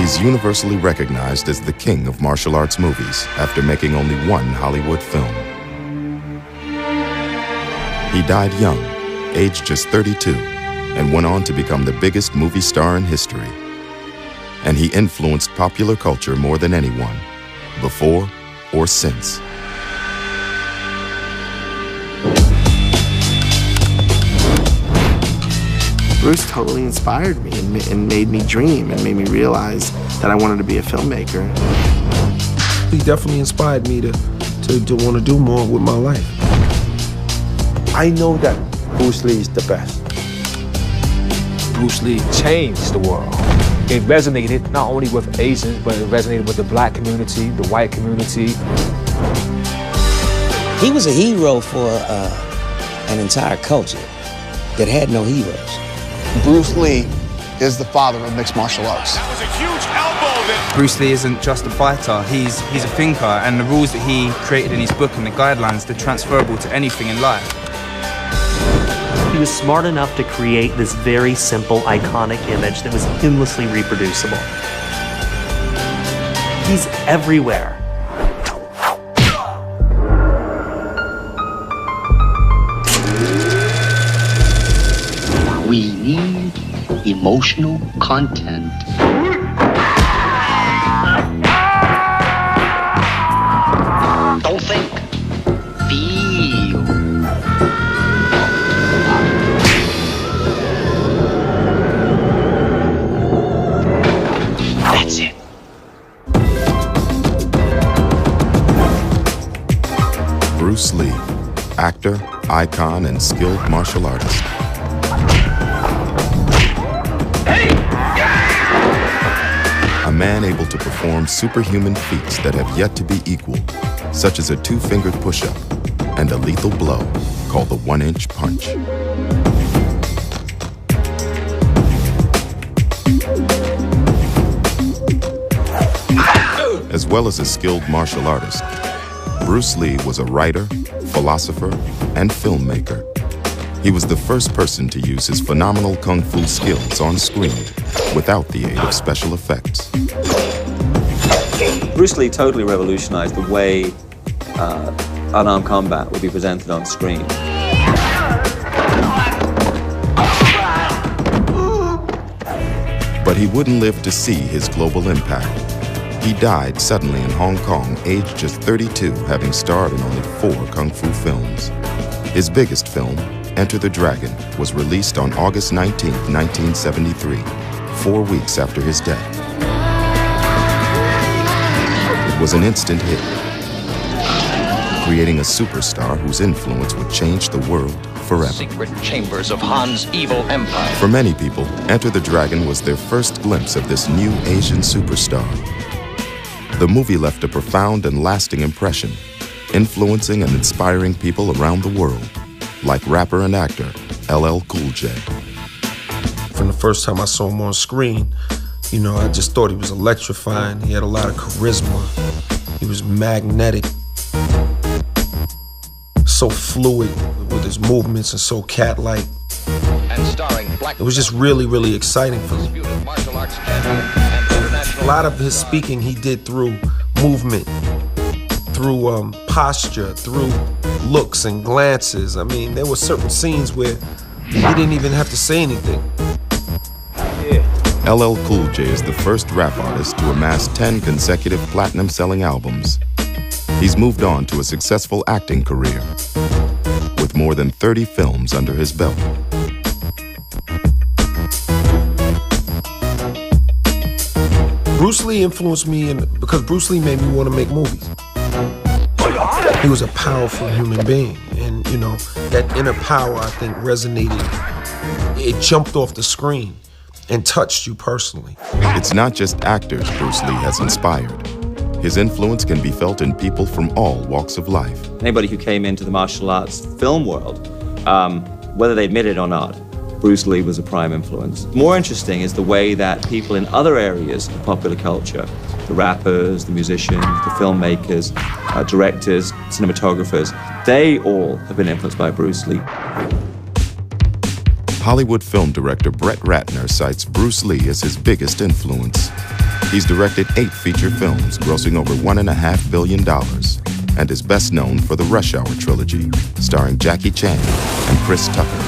He's universally recognized as the king of martial arts movies after making only one Hollywood film. He died young, aged just 32, and went on to become the biggest movie star in history. And he influenced popular culture more than anyone, before or since. Bruce totally inspired me and made me dream and made me realize that I wanted to be a filmmaker. He definitely inspired me to want to do more with my life. I know that Bruce Lee is the best. Bruce Lee changed the world. It resonated not only with Asians, but it resonated with the black community, the white community. He was a hero for an entire culture that had no heroes. Bruce Lee is the father of mixed martial arts. That was a huge elbow that... Bruce Lee isn't just a fighter, he's a thinker, and the rules that he created in his book and the guidelines, they're transferable to anything in life. He was smart enough to create this very simple, iconic image that was endlessly reproducible. He's everywhere. We need emotional content. Don't think, feel. That's it. Bruce Lee, actor, icon, and skilled martial artist. A man able to perform superhuman feats that have yet to be equaled, such as a two-fingered push-up and a lethal blow called the one-inch punch. As well as a skilled martial artist, Bruce Lee was a writer, philosopher, and filmmaker. He was the first person to use his phenomenal kung fu skills on screen without the aid of special effects. Bruce Lee totally revolutionized the way unarmed combat would be presented on screen. But he wouldn't live to see his global impact. He died suddenly in Hong Kong, aged just 32, having starred in only 4 kung fu films. His biggest film, Enter the Dragon, was released on August 19, 1973, 4 weeks after his death. It was an instant hit, creating a superstar whose influence would change the world forever. Secret chambers of Han's evil empire. For many people, Enter the Dragon was their first glimpse of this new Asian superstar. The movie left a profound and lasting impression, influencing and inspiring people around the world, like rapper and actor LL Cool J. From the first time I saw him on screen, you know, I just thought he was electrifying. He had a lot of charisma. He was magnetic, so fluid with his movements and so cat-like. It was just really, really exciting for me. A lot of his speaking he did through movement, through posture, through looks and glances. I mean, there were certain scenes where he didn't even have to say anything. LL Cool J is the first rap artist to amass 10 consecutive platinum-selling albums. He's moved on to a successful acting career, with more than 30 films under his belt. Bruce Lee influenced me because Bruce Lee made me want to make movies. He was a powerful human being, and you know, that inner power, I think, resonated. It jumped off the screen and touched you personally. It's not just actors Bruce Lee has inspired. His influence can be felt in people from all walks of life. Anybody who came into the martial arts film world, whether they admit it or not, Bruce Lee was a prime influence. More interesting is the way that people in other areas of popular culture, the rappers, the musicians, the filmmakers, directors, cinematographers, they all have been influenced by Bruce Lee. Hollywood film director Brett Ratner cites Bruce Lee as his biggest influence. He's directed 8 feature films, grossing over $1.5 billion, and is best known for the Rush Hour trilogy, starring Jackie Chan and Chris Tucker.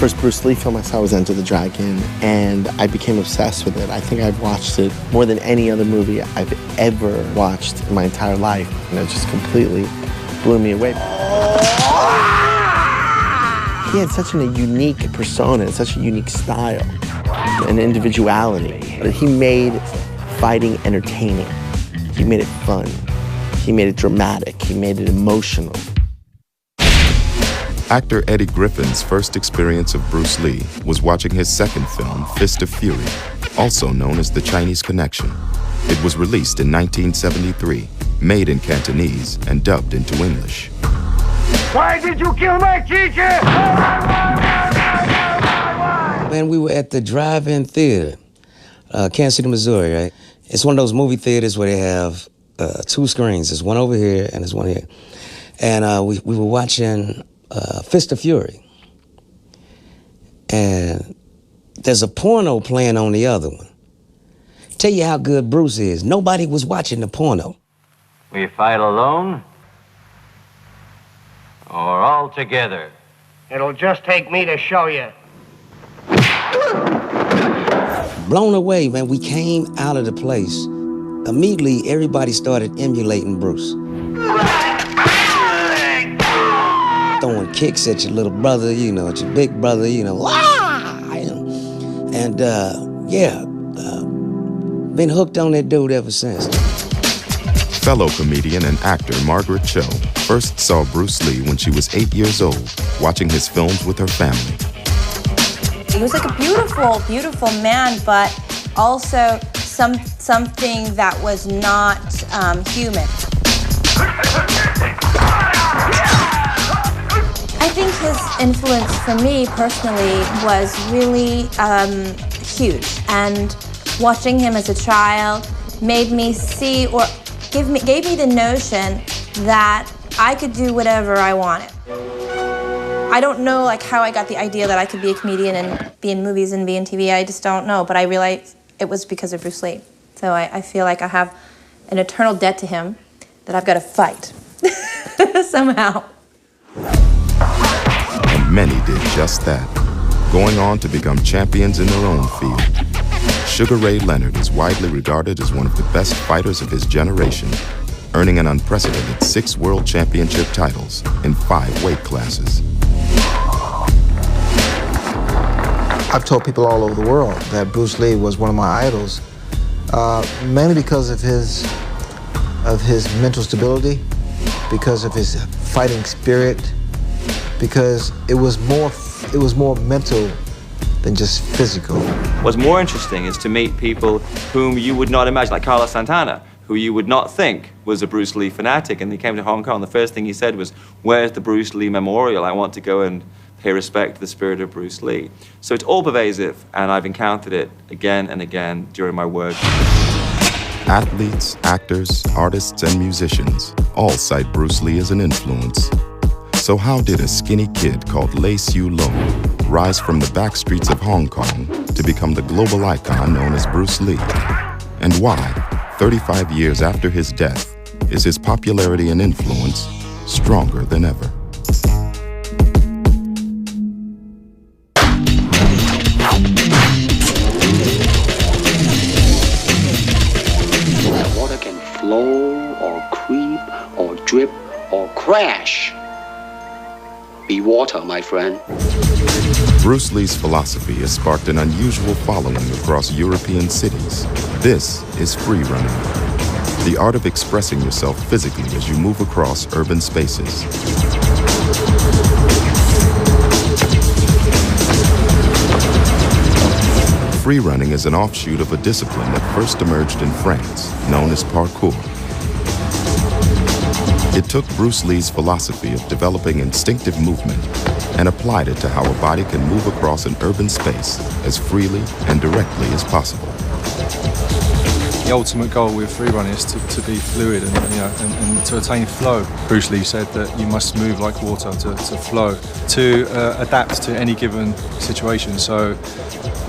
First Bruce Lee film I saw was Enter the Dragon, and I became obsessed with it. I think I've watched it more than any other movie I've ever watched in my entire life, and it just completely blew me away. He had such a unique persona and such a unique style and individuality that he made fighting entertaining. He made it fun. He made it dramatic. He made it emotional. Actor Eddie Griffin's first experience of Bruce Lee was watching his second film, Fist of Fury, also known as The Chinese Connection. It was released in 1973, made in Cantonese and dubbed into English. Why did you kill my teacher? Man, we were at the drive-in theater, Kansas City, Missouri, right? It's one of those movie theaters where they have 2 screens. There's one over here and there's one here. And we were watching Fist of Fury. And there's a porno playing on the other one. Tell you how good Bruce is. Nobody was watching the porno. We fight alone or all together? It'll just take me to show you. Blown away, man. We came out of the place. Immediately, everybody started emulating Bruce. Throwing kicks at your little brother, you know, at your big brother, you know. And been hooked on that dude ever since. Fellow comedian and actor Margaret Cho first saw Bruce Lee when she was 8 years old, watching his films with her family. He was like a beautiful, beautiful man, but also something that was not human. I think his influence for me personally was really huge, and watching him as a child made me see, or gave me the notion that I could do whatever I wanted. I don't know how I got the idea that I could be a comedian and be in movies and be in TV. I just don't know, but I realized it was because of Bruce Lee. So I feel like I have an eternal debt to him that I've got to fight somehow. And many did just that, going on to become champions in their own field. Sugar Ray Leonard is widely regarded as one of the best fighters of his generation, earning an unprecedented 6 world championship titles in 5 weight classes. I've told people all over the world that Bruce Lee was one of my idols, mainly because of his mental stability, because of his fighting spirit, because it was more mental than just physical. What's more interesting is to meet people whom you would not imagine, like Carlos Santana, who you would not think was a Bruce Lee fanatic. And he came to Hong Kong, the first thing he said was, "Where's the Bruce Lee memorial? I want to go and pay respect to the spirit of Bruce Lee." So it's all pervasive, and I've encountered it again and again during my work. Athletes, actors, artists, and musicians all cite Bruce Lee as an influence. So how did a skinny kid called Lei Siu Lung rise from the back streets of Hong Kong to become the global icon known as Bruce Lee? And why, 35 years after his death, is his popularity and influence stronger than ever? Water can flow or creep or drip or crash. Be water, my friend. Bruce Lee's philosophy has sparked an unusual following across European cities. This is free running, the art of expressing yourself physically as you move across urban spaces. Free running is an offshoot of a discipline that first emerged in France, known as parkour. It took Bruce Lee's philosophy of developing instinctive movement and applied it to how a body can move across an urban space as freely and directly as possible. The ultimate goal with free running is to be fluid and to attain flow. Bruce Lee said that you must move like water to flow, to adapt to any given situation. So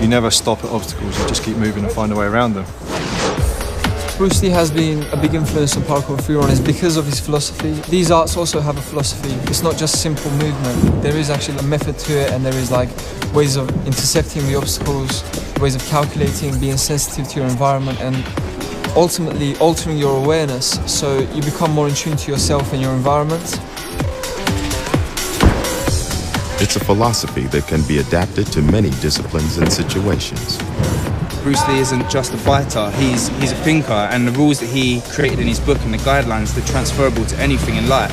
you never stop at obstacles, you just keep moving and find a way around them. Bruce Lee has been a big influence on parkour freerunners because of his philosophy. These arts also have a philosophy. It's not just simple movement. There is actually a method to it, and there is like ways of intercepting the obstacles, ways of calculating, being sensitive to your environment, and ultimately altering your awareness so you become more in tune to yourself and your environment. It's a philosophy that can be adapted to many disciplines and situations. Bruce Lee isn't just a fighter, he's a thinker, and the rules that he created in his book and the guidelines, they're transferable to anything in life,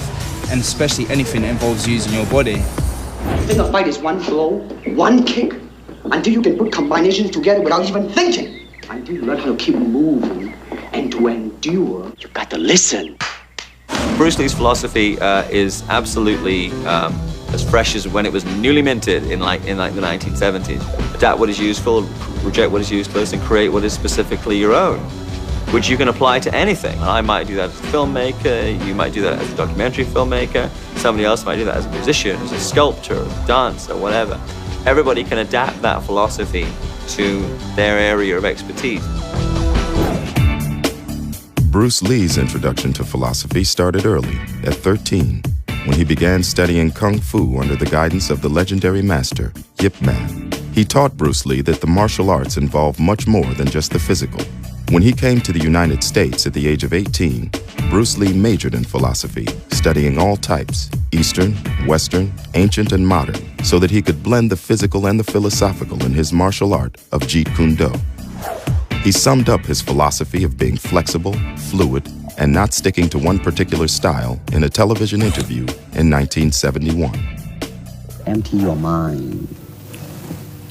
and especially anything that involves using your body. You think a fight is one blow, one kick, until you can put combinations together without even thinking. Until you learn how to keep moving and to endure, you've got to listen. Bruce Lee's philosophy is absolutely as fresh as when it was newly minted in the 1970s. Adapt what is useful, reject what is useless, and create what is specifically your own, which you can apply to anything. I might do that as a filmmaker, you might do that as a documentary filmmaker, somebody else might do that as a musician, as a sculptor, dance, or whatever. Everybody can adapt that philosophy to their area of expertise. Bruce Lee's introduction to philosophy started early, at 13, when he began studying Kung Fu under the guidance of the legendary master, Yip Man. He taught Bruce Lee that the martial arts involve much more than just the physical. When he came to the United States at the age of 18, Bruce Lee majored in philosophy, studying all types, Eastern, Western, ancient, and modern, so that he could blend the physical and the philosophical in his martial art of Jeet Kune Do. He summed up his philosophy of being flexible, fluid, and not sticking to one particular style in a television interview in 1971. Empty your mind.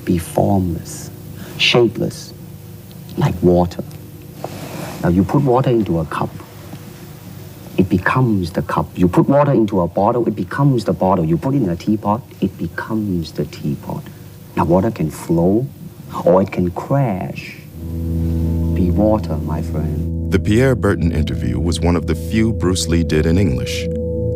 Be formless, shapeless, like water. Now you put water into a cup, it becomes the cup. You put water into a bottle, it becomes the bottle. You put it in a teapot, it becomes the teapot. Now water can flow or it can crash. Be water, my friend. The Pierre Berton interview was one of the few Bruce Lee did in English,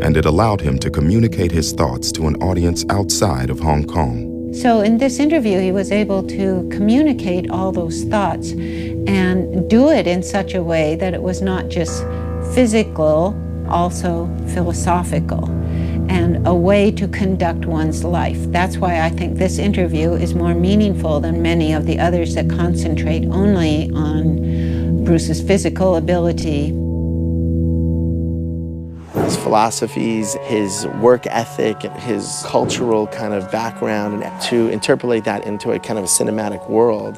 and it allowed him to communicate his thoughts to an audience outside of Hong Kong. So in this interview, he was able to communicate all those thoughts and do it in such a way that it was not just physical, also philosophical, and a way to conduct one's life. That's why I think this interview is more meaningful than many of the others that concentrate only on Bruce's physical ability. His philosophies, his work ethic, his cultural kind of background, and to interpolate that into a kind of a cinematic world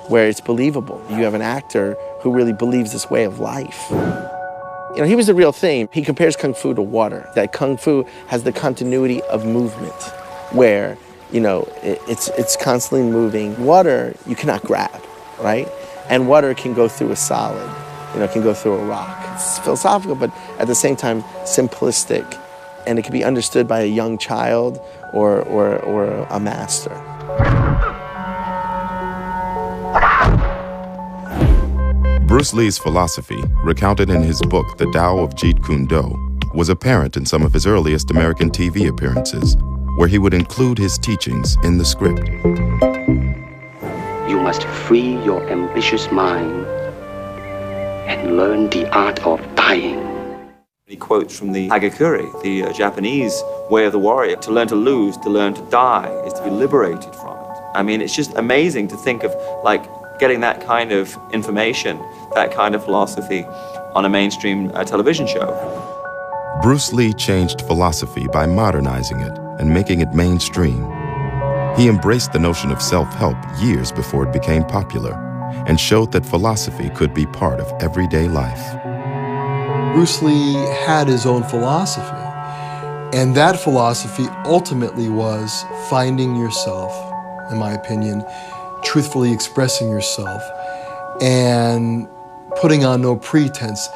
where it's believable. You have an actor who really believes this way of life. You know, he was the real thing. He compares Kung Fu to water, that Kung Fu has the continuity of movement where, you know, it's constantly moving. Water, you cannot grab, right? And water can go through a solid, you know, it can go through a rock. It's philosophical, but at the same time, simplistic. And it can be understood by a young child or a master. Bruce Lee's philosophy, recounted in his book, The Tao of Jeet Kune Do, was apparent in some of his earliest American TV appearances, where he would include his teachings in the script. You must free your ambitious mind and learn the art of dying. He quotes from the Hagakure, the Japanese way of the warrior. To learn to lose, to learn to die, is to be liberated from it. I mean, it's just amazing to think of, like, getting that kind of information, that kind of philosophy on a mainstream television show. Bruce Lee changed philosophy by modernizing it and making it mainstream. He embraced the notion of self-help years before it became popular and showed that philosophy could be part of everyday life. Bruce Lee had his own philosophy, and that philosophy ultimately was finding yourself, in my opinion, truthfully expressing yourself and putting on no pretense.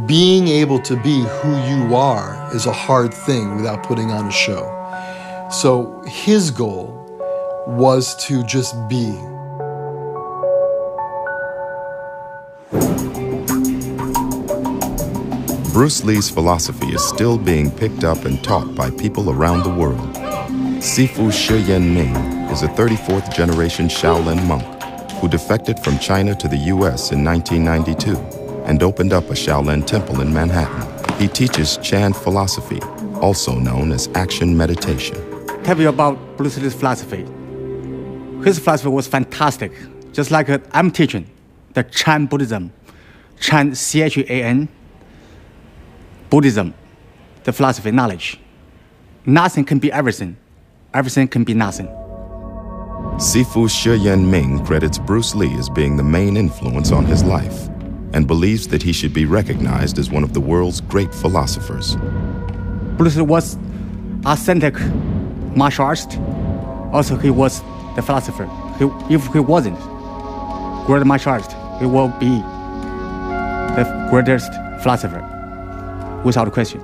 Being able to be who you are is a hard thing without putting on a show. So his goal was to just be. Bruce Lee's philosophy is still being picked up and taught by people around the world. Sifu Shi Yin-ming is a 34th generation Shaolin monk who defected from China to the US in 1992 and opened up a Shaolin temple in Manhattan. He teaches Chan philosophy, also known as action meditation. Tell you about Bruce Lee's philosophy. His philosophy was fantastic. Just like I'm teaching, the Chan Buddhism. Chan, C-H-A-N, Buddhism, the philosophy, knowledge. Nothing can be everything. Everything can be nothing. Sifu Shi Yanming credits Bruce Lee as being the main influence on his life and believes that he should be recognized as one of the world's great philosophers. Bruce Lee was authentic martial artist. Also, he was the philosopher. If he wasn't great martial artist, he will be the greatest philosopher, without question.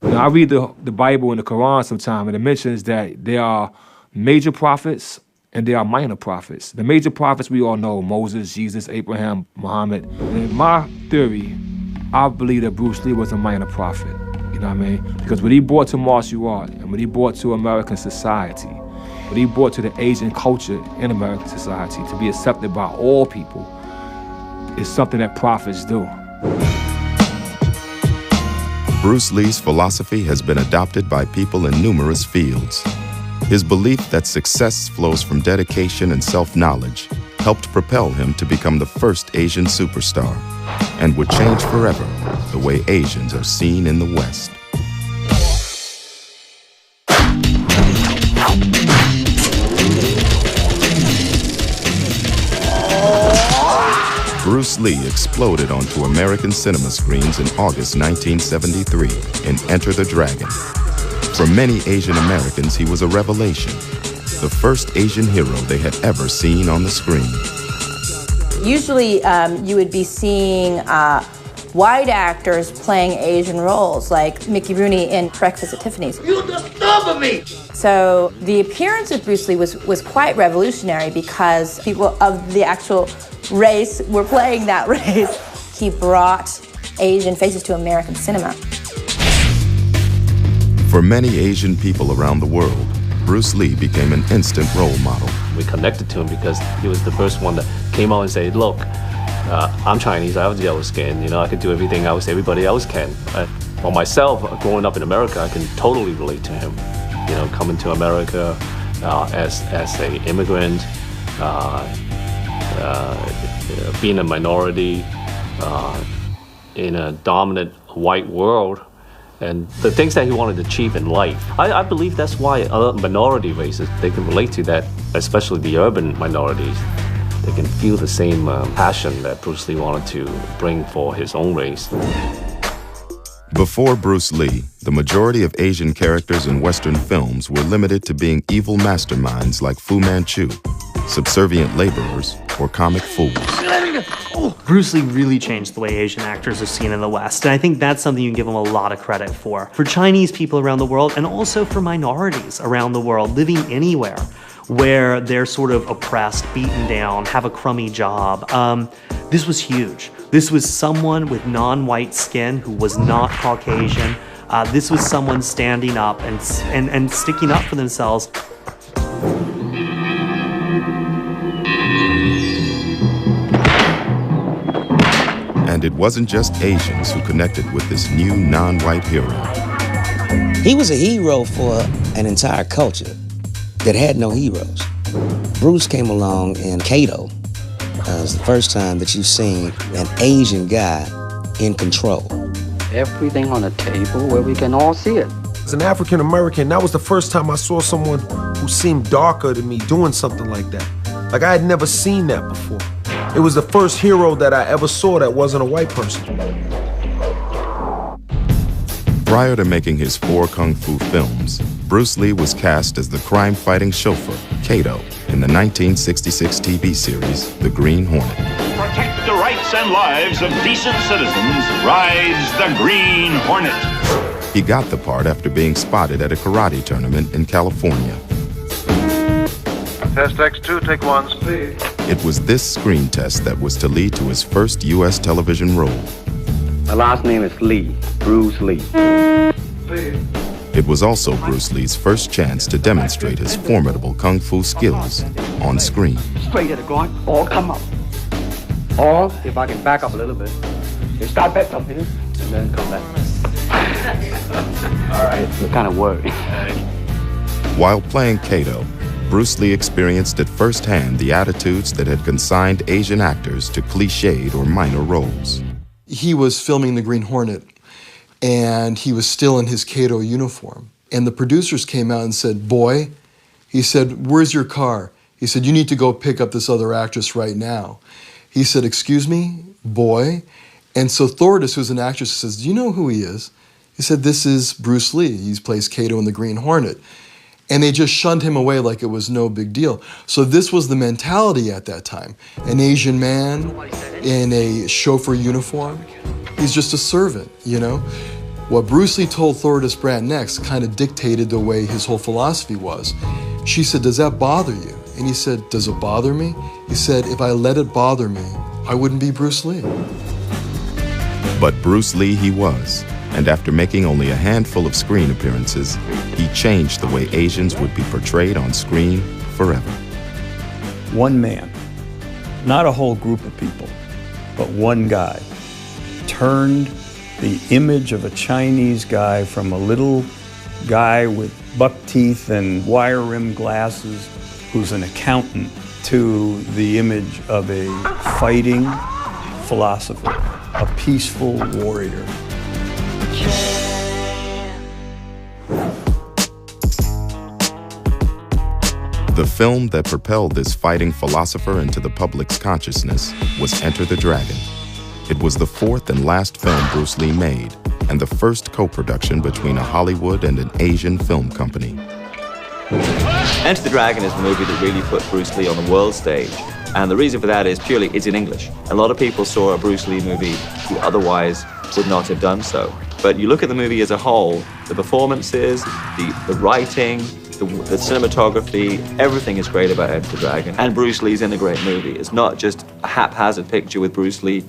Now, I read the Bible and the Quran sometimes, and it mentions that there are major prophets and there are minor prophets. The major prophets we all know, Moses, Jesus, Abraham, Muhammad. In my theory, I believe that Bruce Lee was a minor prophet. You know what I mean? Because what he brought to martial art and what he brought to American society, what he brought to the Asian culture in American society to be accepted by all people is something that prophets do. Bruce Lee's philosophy has been adopted by people in numerous fields. His belief that success flows from dedication and self-knowledge helped propel him to become the first Asian superstar and would change forever the way Asians are seen in the West. Bruce Lee exploded onto American cinema screens in August 1973 in Enter the Dragon. For many Asian Americans, he was a revelation, the first Asian hero they had ever seen on the screen. Usually you would be seeing white actors playing Asian roles, like Mickey Rooney in Breakfast at Tiffany's. You disturb me! So the appearance of Bruce Lee was quite revolutionary because people of the actual race were playing that race. He brought Asian faces to American cinema. For many Asian people around the world, Bruce Lee became an instant role model. We connected to him because he was the first one that came out and said, look, I'm Chinese, I have yellow skin, you know, I can do everything else everybody else can. For myself, growing up in America, I can totally relate to him. You know, coming to America as an immigrant, being a minority in a dominant white world, and the things that he wanted to achieve in life. I believe that's why other minority races, they can relate to that, especially the urban minorities. They can feel the same passion that Bruce Lee wanted to bring for his own race. Before Bruce Lee, the majority of Asian characters in Western films were limited to being evil masterminds like Fu Manchu, subservient laborers, or comic fools. Bruce Lee really changed the way Asian actors are seen in the West, and I think that's something you can give him a lot of credit for. For Chinese people around the world, and also for minorities around the world living anywhere where they're sort of oppressed, beaten down, have a crummy job. This was huge. This was someone with non-white skin who was not Caucasian. This was someone standing up and sticking up for themselves. And it wasn't just Asians who connected with this new non-white hero. He was a hero for an entire culture that had no heroes. Bruce came along in Kato. It was the first time that you've seen an Asian guy in control. Everything on the table where we can all see it. As an African American, that was the first time I saw someone who seemed darker to me doing something like that. Like I had never seen that before. It was the first hero that I ever saw that wasn't a white person. Prior to making his 4 kung fu films, Bruce Lee was cast as the crime-fighting chauffeur, Kato, in the 1966 TV series, The Green Hornet. Protect the rights and lives of decent citizens, rides the Green Hornet. He got the part after being spotted at a karate tournament in California. Test X2, take 1, speed. It was this screen test that was to lead to his first U.S. television role. My last name is Lee, Bruce Lee. It was also Bruce Lee's first chance to demonstrate his formidable kung fu skills on screen. Straight at the groin, all come up. Or if I can back up a little bit, you start back from here and then come back. All right. You're kind of worried. While playing Kato, Bruce Lee experienced at firsthand the attitudes that had consigned Asian actors to cliched or minor roles. He was filming The Green Hornet, and he was still in his Kato uniform. And the producers came out and said, "Boy," he said, "where's your car?" He said, "You need to go pick up this other actress right now." He said, "Excuse me, boy?" And so Thordis, who's an actress, says, "Do you know who he is?" He said, "This is Bruce Lee. He plays Kato in The Green Hornet." And they just shunned him away like it was no big deal. So this was the mentality at that time. An Asian man in a chauffeur uniform, he's just a servant, you know? What Bruce Lee told Thordis Brandt next kind of dictated the way his whole philosophy was. She said, "Does that bother you?" And he said, "Does it bother me?" He said, "If I let it bother me, I wouldn't be Bruce Lee." But Bruce Lee he was. And after making only a handful of screen appearances, he changed the way Asians would be portrayed on screen forever. One man, not a whole group of people, but one guy, turned the image of a Chinese guy from a little guy with buck teeth and wire-rimmed glasses who's an accountant to the image of a fighting philosopher, a peaceful warrior. The film that propelled this fighting philosopher into the public's consciousness was Enter the Dragon. It was the fourth and last film Bruce Lee made, and the first co-production between a Hollywood and an Asian film company. Enter the Dragon is the movie that really put Bruce Lee on the world stage. And the reason for that is purely it's in English. A lot of people saw a Bruce Lee movie who otherwise would not have done so. But you look at the movie as a whole, the performances, the writing, the cinematography, everything is great about Enter the Dragon. And Bruce Lee's in a great movie. It's not just a haphazard picture with Bruce Lee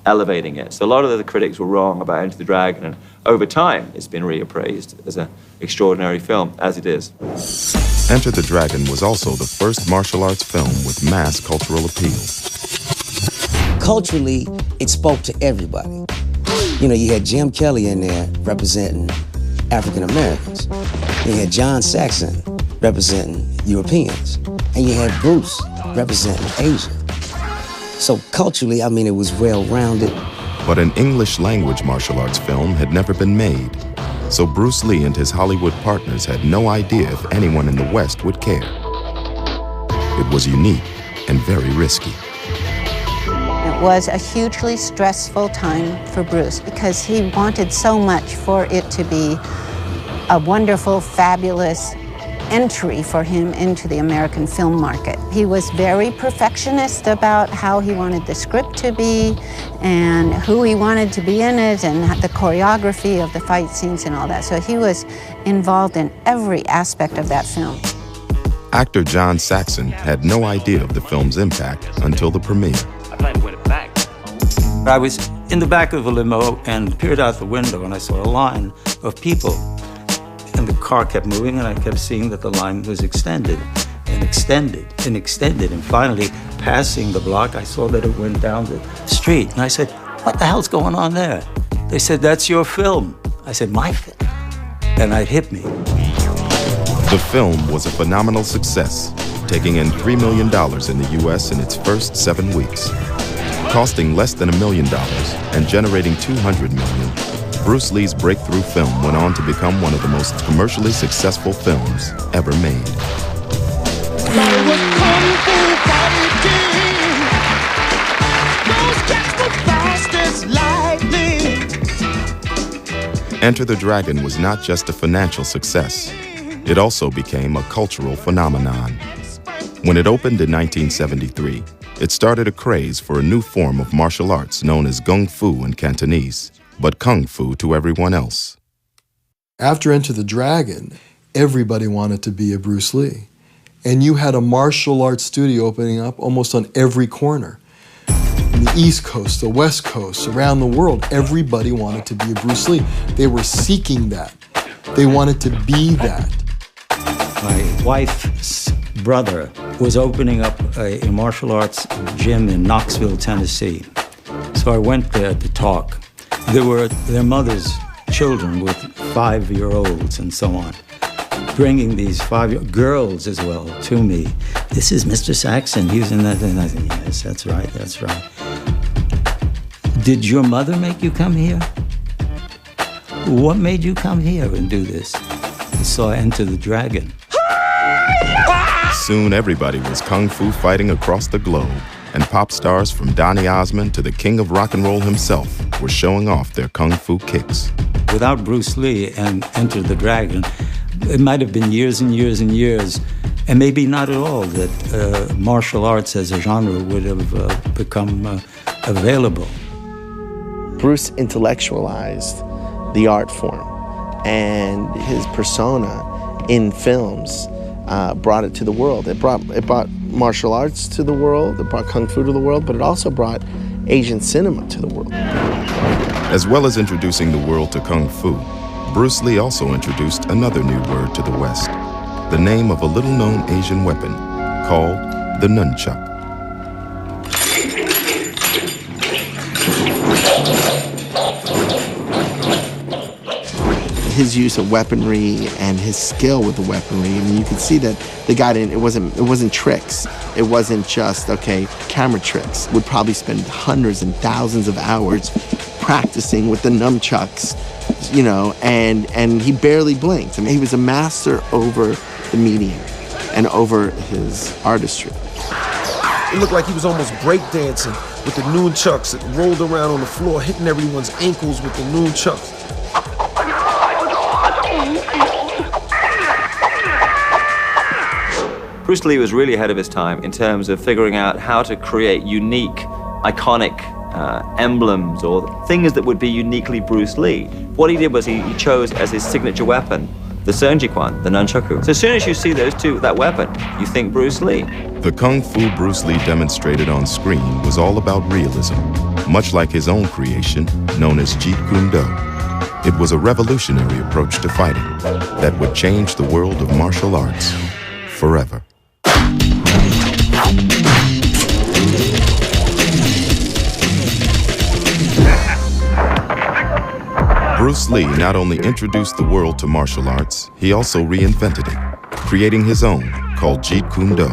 elevating it. So a lot of the critics were wrong about Enter the Dragon, and over time it's been reappraised as an extraordinary film, as it is. Enter the Dragon was also the first martial arts film with mass cultural appeal. Culturally, it spoke to everybody. You know, you had Jim Kelly in there representing African Americans. You had John Saxon representing Europeans. And you had Bruce representing Asia. So culturally, I mean, it was well-rounded. But an English-language martial arts film had never been made. So Bruce Lee and his Hollywood partners had no idea if anyone in the West would care. It was unique and very risky. It was a hugely stressful time for Bruce because he wanted so much for it to be a wonderful, fabulous entry for him into the American film market. He was very perfectionist about how he wanted the script to be and who he wanted to be in it and the choreography of the fight scenes and all that. So he was involved in every aspect of that film. Actor John Saxon had no idea of the film's impact until the premiere. I was in the back of a limo and peered out the window and I saw a line of people. And the car kept moving and I kept seeing that the line was extended and extended and extended. And finally, passing the block, I saw that it went down the street. And I said, "What the hell's going on there?" They said, "That's your film." I said, "My film?" And it hit me. The film was a phenomenal success, taking in $3 million in the US in its first 7 weeks. Costing less than $1 million and generating $200 million, Bruce Lee's breakthrough film went on to become one of the most commercially successful films ever made. Enter the Dragon was not just a financial success. It also became a cultural phenomenon. When it opened in 1973, it started a craze for a new form of martial arts known as Kung Fu in Cantonese, but Kung Fu to everyone else. After Enter the Dragon, everybody wanted to be a Bruce Lee. And you had a martial arts studio opening up almost on every corner. In the East Coast, the West Coast, around the world, everybody wanted to be a Bruce Lee. They were seeking that. They wanted to be that. My wife's brother was opening up a martial arts gym in Knoxville, Tennessee. So I went there to talk. There were their mother's children with 5-year-olds and so on, bringing these 5 girls as well to me. This is Mr. Saxon. He's in that. And I said, yes, that's right, that's right. Did your mother make you come here? What made you come here and do this? So I Enter the Dragon. Soon everybody was kung fu fighting across the globe, and pop stars from Donny Osmond to the king of rock and roll himself were showing off their kung fu kicks. Without Bruce Lee and Enter the Dragon, it might have been years and years and years, and maybe not at all, that martial arts as a genre would have become available. Bruce intellectualized the art form, and his persona in films brought it to the world. It brought martial arts to the world, it brought kung fu to the world, but it also brought Asian cinema to the world. As well as introducing the world to kung fu, Bruce Lee also introduced another new word to the West, the name of a little-known Asian weapon called the nunchuck. His use of weaponry and his skill with the weaponry, I mean, you could see that the guy didn't, it wasn't tricks. It wasn't just, okay, camera tricks. Would probably spend hundreds and thousands of hours practicing with the nunchucks, you know, and he barely blinked. I mean, he was a master over the medium and over his artistry. It looked like he was almost breakdancing with the nunchucks that rolled around on the floor, hitting everyone's ankles with the nunchucks. Bruce Lee was really ahead of his time in terms of figuring out how to create unique, iconic emblems or things that would be uniquely Bruce Lee. What he did was he chose as his signature weapon the Senjiquan, the nunchaku. So as soon as you see that weapon, you think Bruce Lee. The kung fu Bruce Lee demonstrated on screen was all about realism, much like his own creation known as Jeet Kune Do. It was a revolutionary approach to fighting that would change the world of martial arts forever. Bruce Lee not only introduced the world to martial arts, he also reinvented it, creating his own called Jeet Kune Do,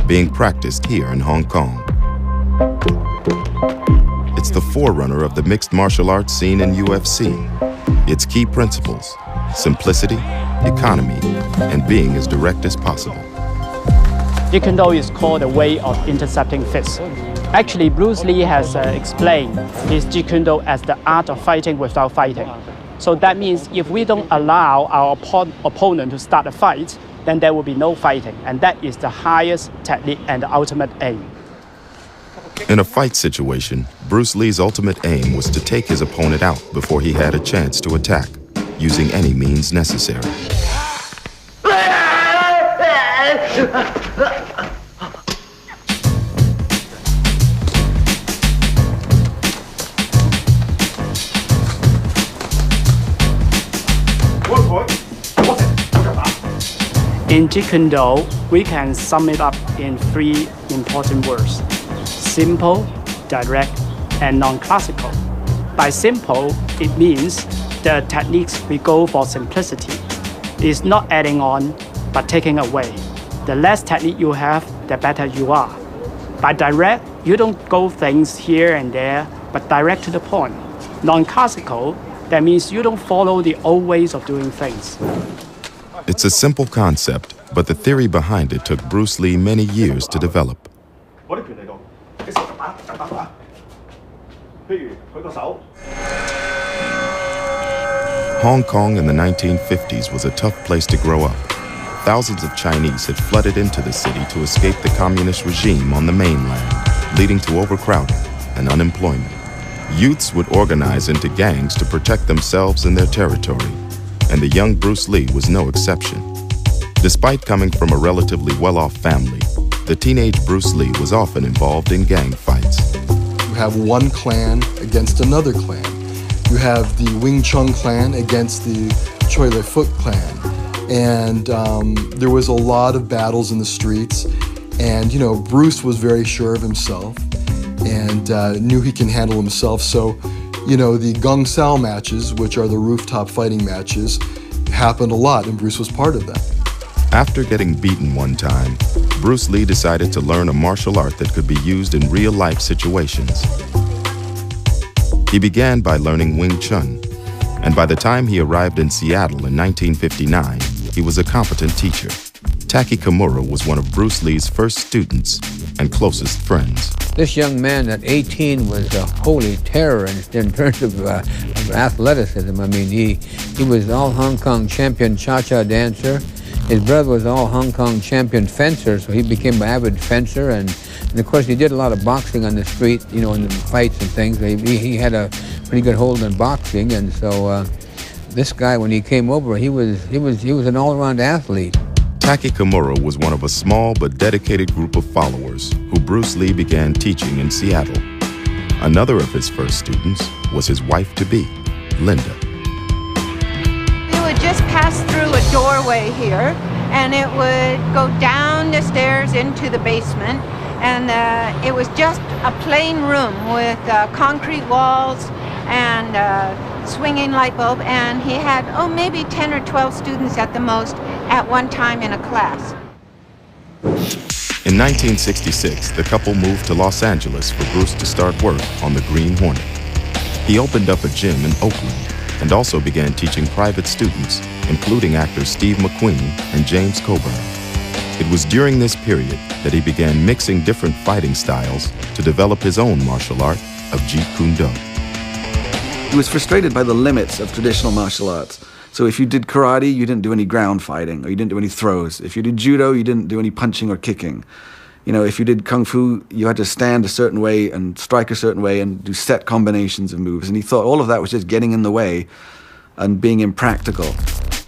being practiced here in Hong Kong. It's the forerunner of the mixed martial arts scene in UFC. Its key principles: simplicity, economy, and being as direct as possible. Jeet Kune Do is called the way of intercepting fists. Actually, Bruce Lee has explained his Jeet Kune Do as the art of fighting without fighting. So that means if we don't allow our opponent to start a fight, then there will be no fighting. And that is the highest technique and the ultimate aim. In a fight situation, Bruce Lee's ultimate aim was to take his opponent out before he had a chance to attack, using any means necessary. In Jeet Kune Do, we can sum it up in 3 important words: simple, direct, and non-classical. By simple, it means the techniques we go for simplicity. It's not adding on, but taking away. The less technique you have, the better you are. By direct, you don't go things here and there, but direct to the point. Non-classical, that means you don't follow the old ways of doing things. It's a simple concept, but the theory behind it took Bruce Lee many years to develop. Hong Kong in the 1950s was a tough place to grow up. Thousands of Chinese had flooded into the city to escape the communist regime on the mainland, leading to overcrowding and unemployment. Youths would organize into gangs to protect themselves and their territory, and the young Bruce Lee was no exception. Despite coming from a relatively well-off family, the teenage Bruce Lee was often involved in gang fights. You have one clan against another clan. You have the Wing Chun clan against the Choi Le Foot clan. And there was a lot of battles in the streets. And, you know, Bruce was very sure of himself and knew he can handle himself. So, you know, the Gung Sao matches, which are the rooftop fighting matches, happened a lot, and Bruce was part of that. After getting beaten one time, Bruce Lee decided to learn a martial art that could be used in real-life situations. He began by learning Wing Chun, and by the time he arrived in Seattle in 1959, he was a competent teacher. Taki Kimura was one of Bruce Lee's first students and closest friends. This young man at 18 was a holy terror in terms of athleticism. I mean, he was all Hong Kong champion cha-cha dancer. His brother was all Hong Kong champion fencer, so he became an avid fencer. And of course, he did a lot of boxing on the street, you know, in the fights and things. He had a pretty good hold on boxing, and so this guy, when he came over, he was an all-around athlete. Taki Kimura was one of a small but dedicated group of followers who Bruce Lee began teaching in Seattle. Another of his first students was his wife-to-be, Linda. You would just pass through a doorway here, and it would go down the stairs into the basement, and it was just a plain room with concrete walls and swinging light bulb, and he had, maybe 10 or 12 students at the most at one time in a class. In 1966, the couple moved to Los Angeles for Bruce to start work on the Green Hornet. He opened up a gym in Oakland and also began teaching private students, including actors Steve McQueen and James Coburn. It was during this period that he began mixing different fighting styles to develop his own martial art of Jeet Kune Do. He was frustrated by the limits of traditional martial arts. So if you did karate, you didn't do any ground fighting, or you didn't do any throws. If you did judo, you didn't do any punching or kicking. You know, if you did kung fu, you had to stand a certain way and strike a certain way and do set combinations of moves. And he thought all of that was just getting in the way and being impractical.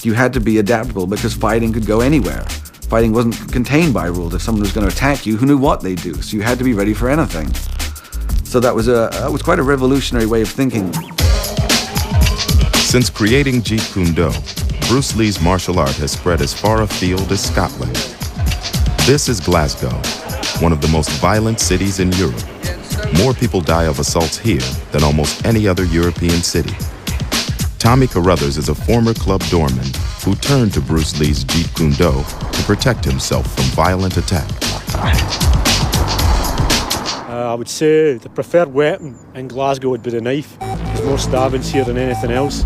You had to be adaptable because fighting could go anywhere. Fighting wasn't contained by rules. If someone was going to attack you, who knew what they'd do? So you had to be ready for anything. So that was quite a revolutionary way of thinking. Since creating Jeet Kune Do, Bruce Lee's martial art has spread as far afield as Scotland. This is Glasgow, one of the most violent cities in Europe. More people die of assaults here than almost any other European city. Tommy Carruthers is a former club doorman who turned to Bruce Lee's Jeet Kune Do to protect himself from violent attack. I would say the preferred weapon in Glasgow would be the knife. There's more stabbings here than anything else.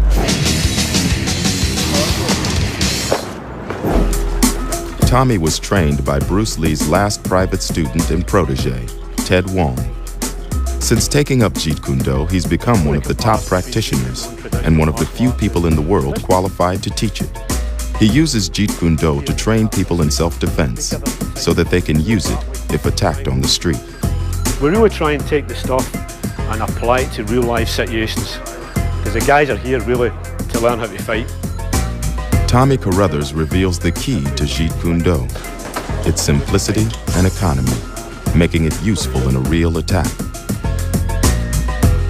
Tommy was trained by Bruce Lee's last private student and protege, Ted Wong. Since taking up Jeet Kune Do, he's become one of the top practitioners and one of the few people in the world qualified to teach it. He uses Jeet Kune Do to train people in self-defense so that they can use it if attacked on the street. We really try and take the stuff and apply it to real-life situations, because the guys are here really to learn how to fight. Tommy Carruthers reveals the key to Jeet Kune Do, its simplicity and economy, making it useful in a real attack.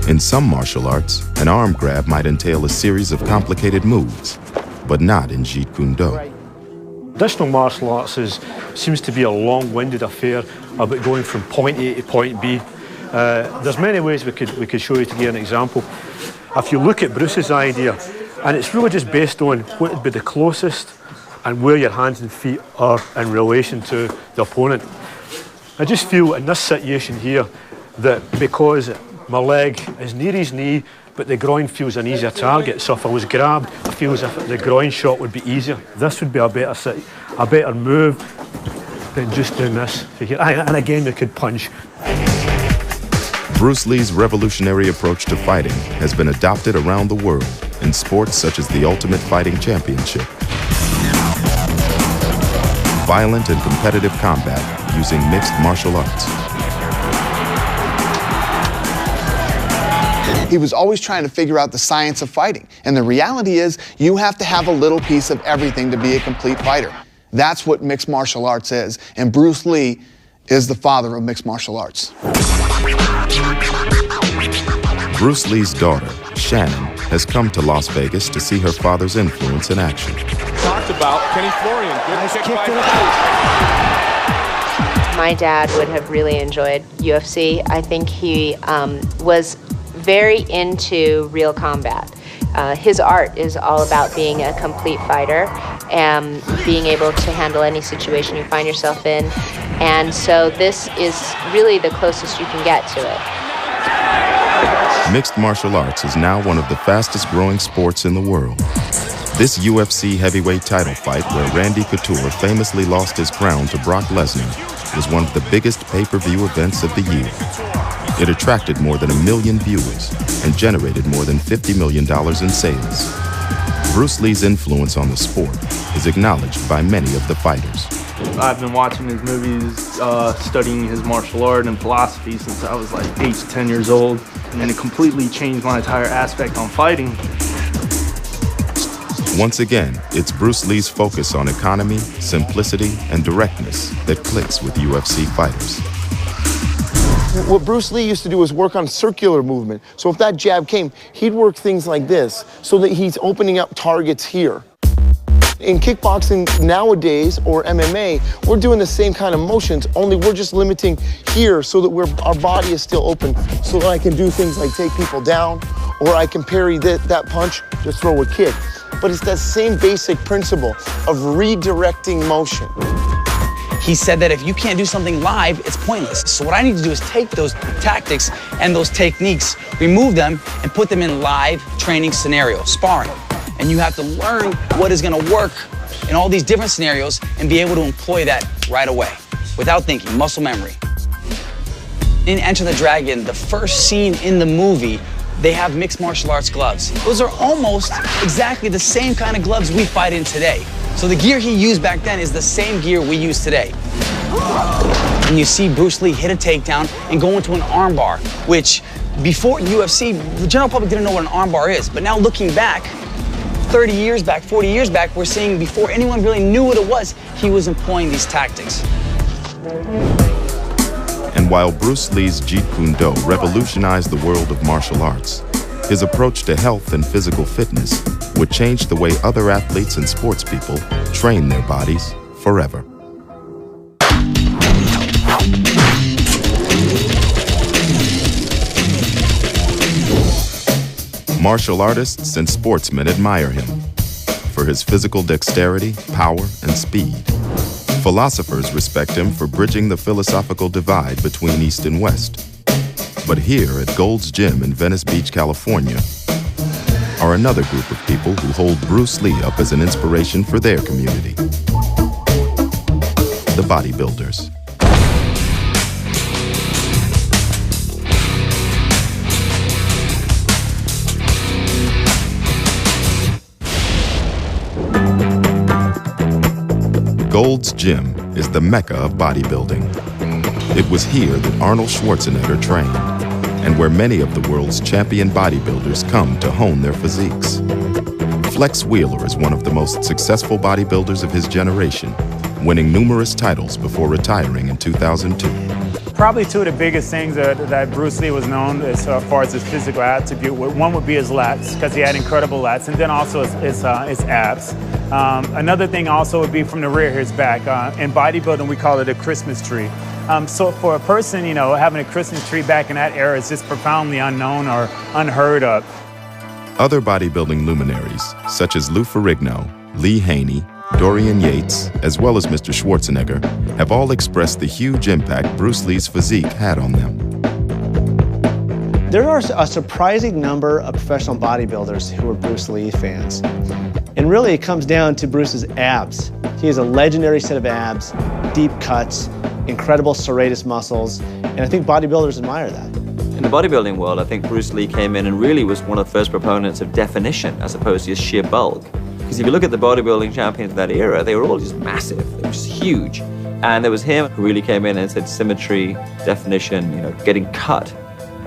In some martial arts, an arm grab might entail a series of complicated moves, but not in Jeet Kune Do. Traditional martial arts seems to be a long-winded affair about going from point A to point B. There's many ways we could show you to give an example. If you look at Bruce's idea, and it's really just based on what would be the closest and where your hands and feet are in relation to the opponent. I just feel in this situation here that because my leg is near his knee, but the groin feels an easier target. So if I was grabbed, I feel as if the groin shot would be easier. This would be a better move than just doing this. And again, we could punch. Bruce Lee's revolutionary approach to fighting has been adopted around the world in sports such as the Ultimate Fighting Championship. Violent and competitive combat using mixed martial arts. He was always trying to figure out the science of fighting. And the reality is, you have to have a little piece of everything to be a complete fighter. That's what mixed martial arts is. And Bruce Lee is the father of mixed martial arts. Bruce Lee's daughter, Shannon, has come to Las Vegas to see her father's influence in action. Talked about Kenny Florian. Good kick by My dad would have really enjoyed UFC. I think he was very into real combat. His art is all about being a complete fighter and being able to handle any situation you find yourself in. And so this is really the closest you can get to it. Mixed martial arts is now one of the fastest growing sports in the world. This UFC heavyweight title fight, where Randy Couture famously lost his crown to Brock Lesnar, was one of the biggest pay-per-view events of the year. It attracted more than 1 million viewers and generated more than $50 million in sales. Bruce Lee's influence on the sport is acknowledged by many of the fighters. I've been watching his movies, studying his martial art and philosophy since I was like 8 to 10 years old, and it completely changed my entire aspect on fighting. Once again, it's Bruce Lee's focus on economy, simplicity, and directness that clicks with UFC fighters. What Bruce Lee used to do was work on circular movement. So if that jab came, he'd work things like this so that he's opening up targets here. In kickboxing nowadays, or MMA, we're doing the same kind of motions, only we're just limiting here so that our body is still open, so that I can do things like take people down, or I can parry that punch, just throw a kick. But it's that same basic principle of redirecting motion. He said that if you can't do something live, it's pointless. So what I need to do is take those tactics and those techniques, remove them, and put them in live training scenarios, sparring. And you have to learn what is gonna work in all these different scenarios and be able to employ that right away, without thinking, muscle memory. In Enter the Dragon, the first scene in the movie, they have mixed martial arts gloves. Those are almost exactly the same kind of gloves we fight in today. So the gear he used back then is the same gear we use today. And you see Bruce Lee hit a takedown and go into an armbar, which before UFC, the general public didn't know what an armbar is. But now looking back, 30 years back, 40 years back, we're seeing before anyone really knew what it was, he was employing these tactics. And while Bruce Lee's Jeet Kune Do revolutionized the world of martial arts, his approach to health and physical fitness would change the way other athletes and sports people train their bodies forever. Martial artists and sportsmen admire him for his physical dexterity, power, and speed. Philosophers respect him for bridging the philosophical divide between East and West. But here at Gold's Gym in Venice Beach, California, are another group of people who hold Bruce Lee up as an inspiration for their community. The bodybuilders. Gold's Gym is the mecca of bodybuilding. It was here that Arnold Schwarzenegger trained, and where many of the world's champion bodybuilders come to hone their physiques. Flex Wheeler is one of the most successful bodybuilders of his generation, winning numerous titles before retiring in 2002. Probably two of the biggest things that Bruce Lee was known as far as his physical attribute. One would be his lats, because he had incredible lats, and then also his abs. Another thing also would be from the rear, his back. In bodybuilding, we call it a Christmas tree. So for a person, you know, having a Christmas tree back in that era is just profoundly unknown or unheard of. Other bodybuilding luminaries, such as Lou Ferrigno, Lee Haney, Dorian Yates, as well as Mr. Schwarzenegger, have all expressed the huge impact Bruce Lee's physique had on them. There are a surprising number of professional bodybuilders who are Bruce Lee fans. And really it comes down to Bruce's abs. He has a legendary set of abs, deep cuts, incredible serratus muscles, and I think bodybuilders admire that. In the bodybuilding world, I think Bruce Lee came in and really was one of the first proponents of definition as opposed to just sheer bulk. Because if you look at the bodybuilding champions of that era, they were all just massive, they were just huge. And there was him who really came in and said symmetry, definition, you know, getting cut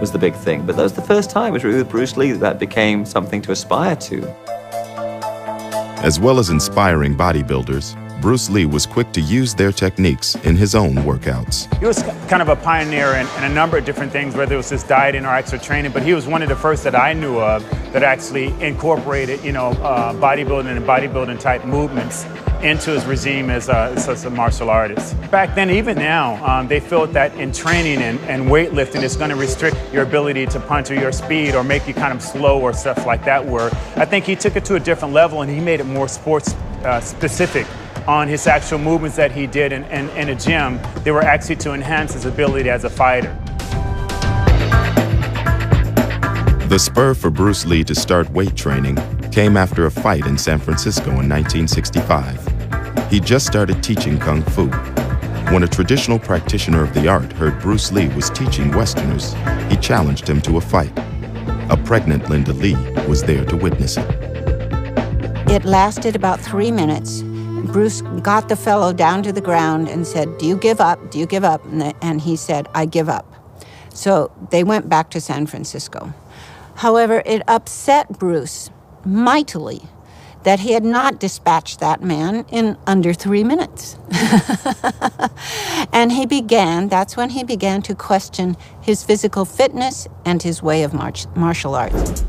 was the big thing. But that was the first time it was really with Bruce Lee that became something to aspire to. As well as inspiring bodybuilders, Bruce Lee was quick to use their techniques in his own workouts. He was kind of a pioneer in a number of different things, whether it was his dieting or extra training, but he was one of the first that I knew of that actually incorporated, bodybuilding and bodybuilding type movements into his regime as a martial artist. Back then, even now, they felt that in training and weightlifting, it's going to restrict your ability to punch or your speed or make you kind of slow or stuff like that, where I think he took it to a different level and he made it more sports specific on his actual movements that he did in a gym. They were actually to enhance his ability as a fighter. The spur for Bruce Lee to start weight training came after a fight in San Francisco in 1965. He just started teaching Kung Fu. When a traditional practitioner of the art heard Bruce Lee was teaching Westerners, he challenged him to a fight. A pregnant Linda Lee was there to witness it. It lasted about 3 minutes. Bruce got the fellow down to the ground and said, "Do you give up? Do you give up?" And he said, "I give up." So they went back to San Francisco. However, it upset Bruce mightily that he had not dispatched that man in under 3 minutes. And that's when he began to question his physical fitness and his way of martial arts.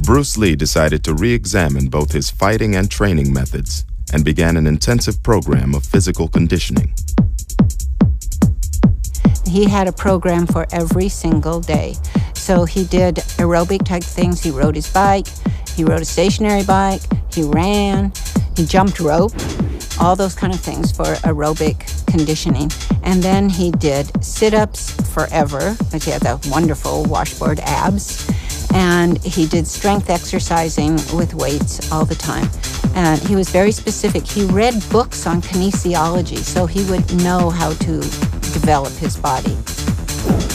Bruce Lee decided to re-examine both his fighting and training methods and began an intensive program of physical conditioning. He had a program for every single day. So he did aerobic type things. He rode his bike, he rode a stationary bike, he ran, he jumped rope, all those kind of things for aerobic conditioning. And then he did sit-ups forever, because he had the wonderful washboard abs. And he did strength exercising with weights all the time. And he was very specific. He read books on kinesiology, so he would know how to develop his body.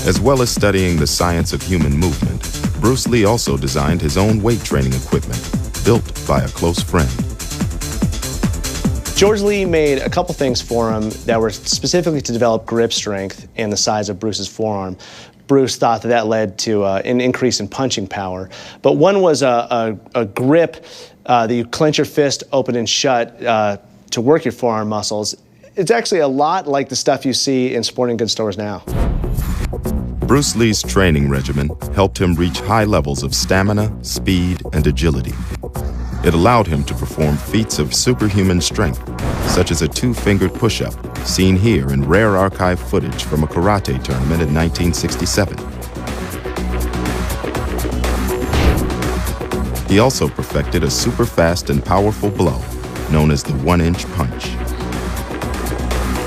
As well as studying the science of human movement, Bruce Lee also designed his own weight training equipment, built by a close friend. George Lee made a couple things for him that were specifically to develop grip strength and the size of Bruce's forearm. Bruce thought that led to an increase in punching power. But one was a grip that you clench your fist open and shut to work your forearm muscles. It's actually a lot like the stuff you see in sporting goods stores now. Bruce Lee's training regimen helped him reach high levels of stamina, speed, and agility. It allowed him to perform feats of superhuman strength, such as a 2-fingered push-up, seen here in rare archive footage from a karate tournament in 1967. He also perfected a super fast and powerful blow, known as the 1-inch punch.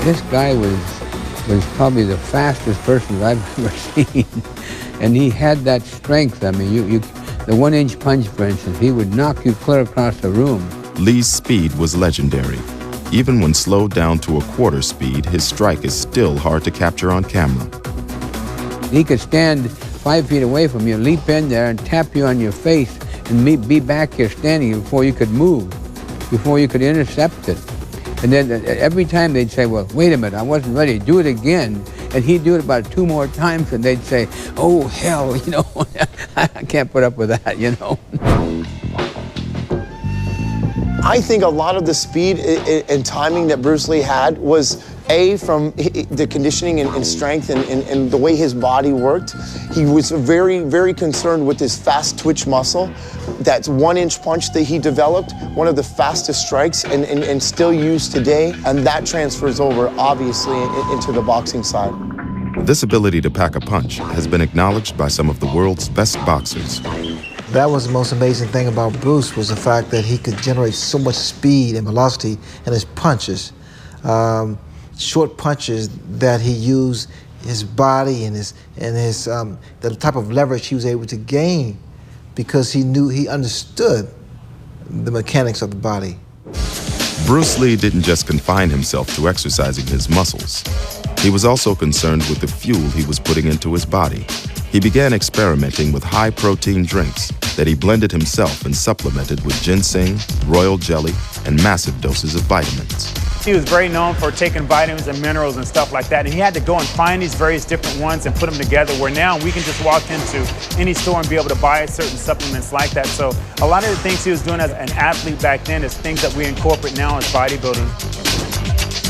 This guy was probably the fastest person I've ever seen. And he had that strength. I mean, the 1-inch punch, for instance, he would knock you clear across the room. Lee's speed was legendary. Even when slowed down to a quarter speed, his strike is still hard to capture on camera. He could stand 5 feet away from you, leap in there and tap you on your face and be back here standing before you could move, before you could intercept it. And then every time they'd say, "Well, wait a minute, I wasn't ready, do it again." And he'd do it about 2 more times and they'd say, "Oh, hell, I can't put up with that, I think a lot of the speed and timing that Bruce Lee had was from the conditioning and strength and the way his body worked. He was very, very concerned with his fast twitch muscle. That 1-inch punch that he developed, one of the fastest strikes and still used today, and that transfers over, obviously, into the boxing side. This ability to pack a punch has been acknowledged by some of the world's best boxers. That was the most amazing thing about Bruce, was the fact that he could generate so much speed and velocity in his punches. Short punches that he used his body and the type of leverage he was able to gain, because he understood the mechanics of the body. Bruce Lee didn't just confine himself to exercising his muscles. He was also concerned with the fuel he was putting into his body. He began experimenting with high-protein drinks that he blended himself and supplemented with ginseng, royal jelly, and massive doses of vitamins. He was very known for taking vitamins and minerals and stuff like that, and he had to go and find these various different ones and put them together, where now we can just walk into any store and be able to buy certain supplements like that. So a lot of the things he was doing as an athlete back then is things that we incorporate now as bodybuilding.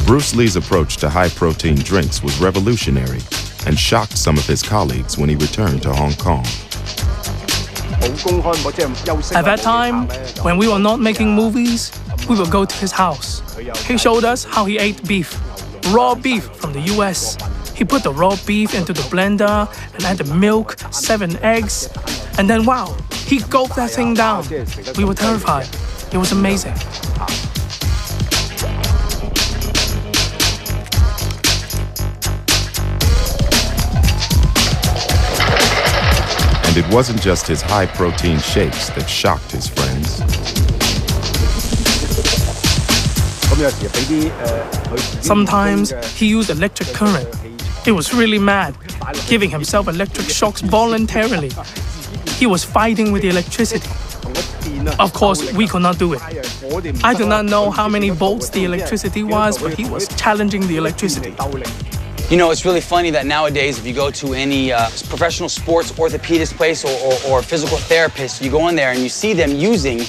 Bruce Lee's approach to high-protein drinks was revolutionary and shocked some of his colleagues when he returned to Hong Kong. At that time, when we were not making movies, we would go to his house. He showed us how he ate beef, raw beef from the US. He put the raw beef into the blender and added milk, 7 eggs, and then wow, he gulped that thing down. We were terrified. It was amazing. And it wasn't just his high-protein shakes that shocked his friends. Sometimes he used electric current. It was really mad, giving himself electric shocks voluntarily. He was fighting with the electricity. Of course, we could not do it. I do not know how many volts the electricity was, but he was challenging the electricity. You know, it's really funny that nowadays, if you go to any professional sports orthopedist place or physical therapist, you go in there and you see them using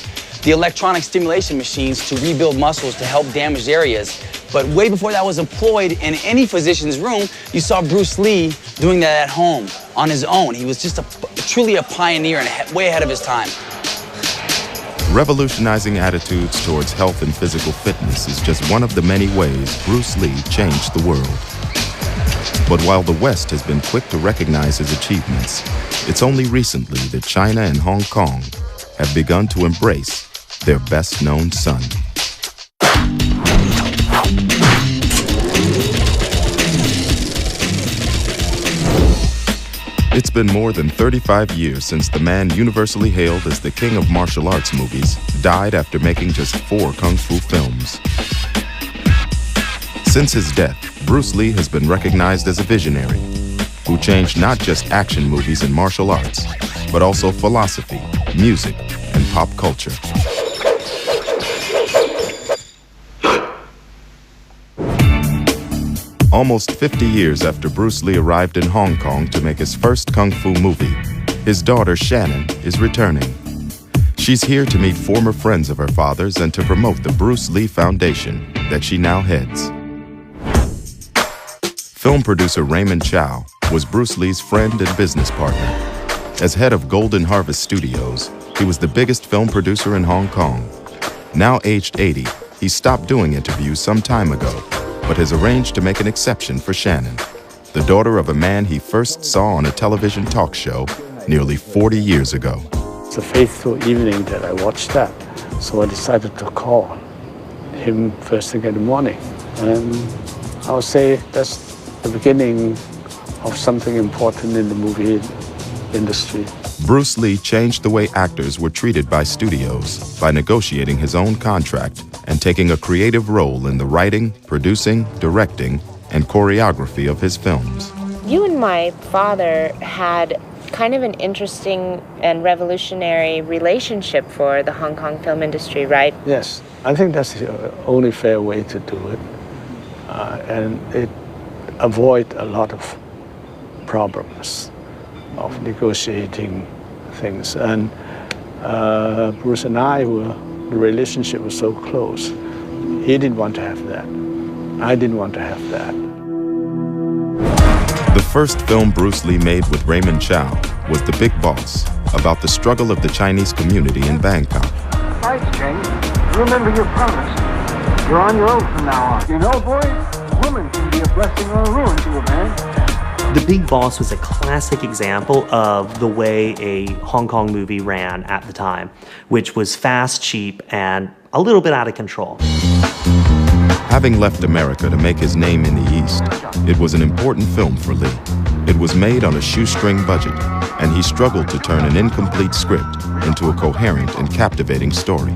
the electronic stimulation machines to rebuild muscles to help damaged areas. But way before that was employed in any physician's room, you saw Bruce Lee doing that at home on his own. He was just truly a pioneer and way ahead of his time. Revolutionizing attitudes towards health and physical fitness is just one of the many ways Bruce Lee changed the world. But while the West has been quick to recognize his achievements, it's only recently that China and Hong Kong have begun to embrace their best-known son. It's been more than 35 years since the man universally hailed as the king of martial arts movies died after making just 4 kung fu films. Since his death, Bruce Lee has been recognized as a visionary who changed not just action movies and martial arts, but also philosophy, music, and pop culture. Almost 50 years after Bruce Lee arrived in Hong Kong to make his first kung fu movie, his daughter Shannon is returning. She's here to meet former friends of her father's and to promote the Bruce Lee Foundation that she now heads. Film producer Raymond Chow was Bruce Lee's friend and business partner. As head of Golden Harvest Studios, he was the biggest film producer in Hong Kong. Now aged 80, he stopped doing interviews some time ago, but has arranged to make an exception for Shannon, the daughter of a man he first saw on a television talk show nearly 40 years ago. It's a fateful evening that I watched that, so I decided to call him first thing in the morning. And I would say that's the beginning of something important in the movie industry. Bruce Lee changed the way actors were treated by studios by negotiating his own contract and taking a creative role in the writing, producing, directing, and choreography of his films. You and my father had kind of an interesting and revolutionary relationship for the Hong Kong film industry, right? Yes, I think that's the only fair way to do it. And it avoid a lot of problems of negotiating things. And Bruce and I the relationship was so close. He didn't want to have that. I didn't want to have that. The first film Bruce Lee made with Raymond Chow was The Big Boss, about the struggle of the Chinese community in Bangkok. Fights change. Remember your promise. You're on your own from now on. You know, boy, a woman can be a blessing or a ruin to a man. The Big Boss was a classic example of the way a Hong Kong movie ran at the time, which was fast, cheap, and a little bit out of control. Having left America to make his name in the East, it was an important film for Lee. It was made on a shoestring budget, and he struggled to turn an incomplete script into a coherent and captivating story.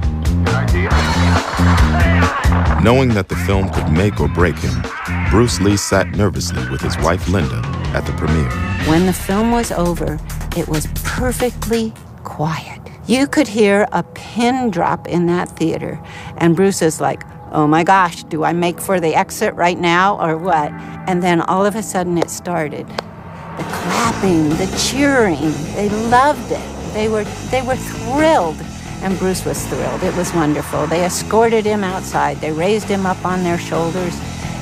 Knowing that the film could make or break him, Bruce Lee sat nervously with his wife Linda at the premiere. When the film was over, it was perfectly quiet. You could hear a pin drop in that theater, and Bruce is like, oh my gosh, do I make for the exit right now or what? And then all of a sudden it started. The clapping, the cheering, they loved it. They were thrilled. And Bruce was thrilled. It was wonderful. They escorted him outside. They raised him up on their shoulders.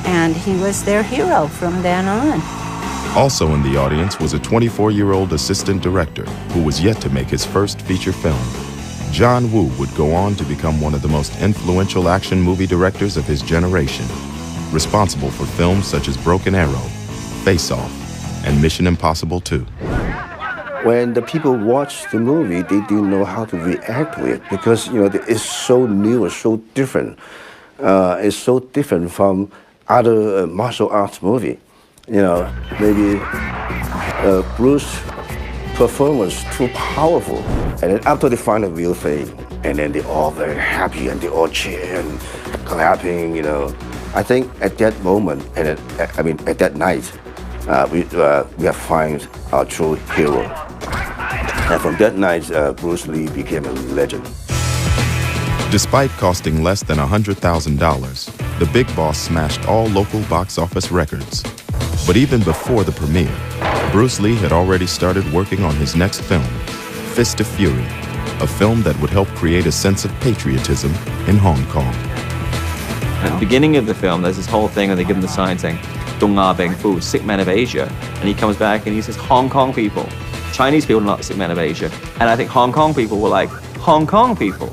and he was their hero from then on. Also in the audience was a 24-year-old assistant director who was yet to make his first feature film. John Woo would go on to become one of the most influential action movie directors of his generation, responsible for films such as Broken Arrow, Face Off, and Mission Impossible 2. When the people watch the movie, they didn't know how to react to it because, it's so new, it's so different. It's so different from other martial arts movie. Maybe Bruce's performance too powerful. And then after they find a real thing, and then they're all very happy and they all cheer and clapping, I think at that moment, at that night, we have found our true hero. And from that night, Bruce Lee became a legend. Despite costing less than $100,000, The Big Boss smashed all local box office records. But even before the premiere, Bruce Lee had already started working on his next film, Fist of Fury, a film that would help create a sense of patriotism in Hong Kong. At the beginning of the film, there's this whole thing where they give him the sign saying, Dong Na Beng Fu, sick men of Asia. And he comes back and he says, Hong Kong people. Chinese people are not sick men of Asia. And I think Hong Kong people were like, Hong Kong people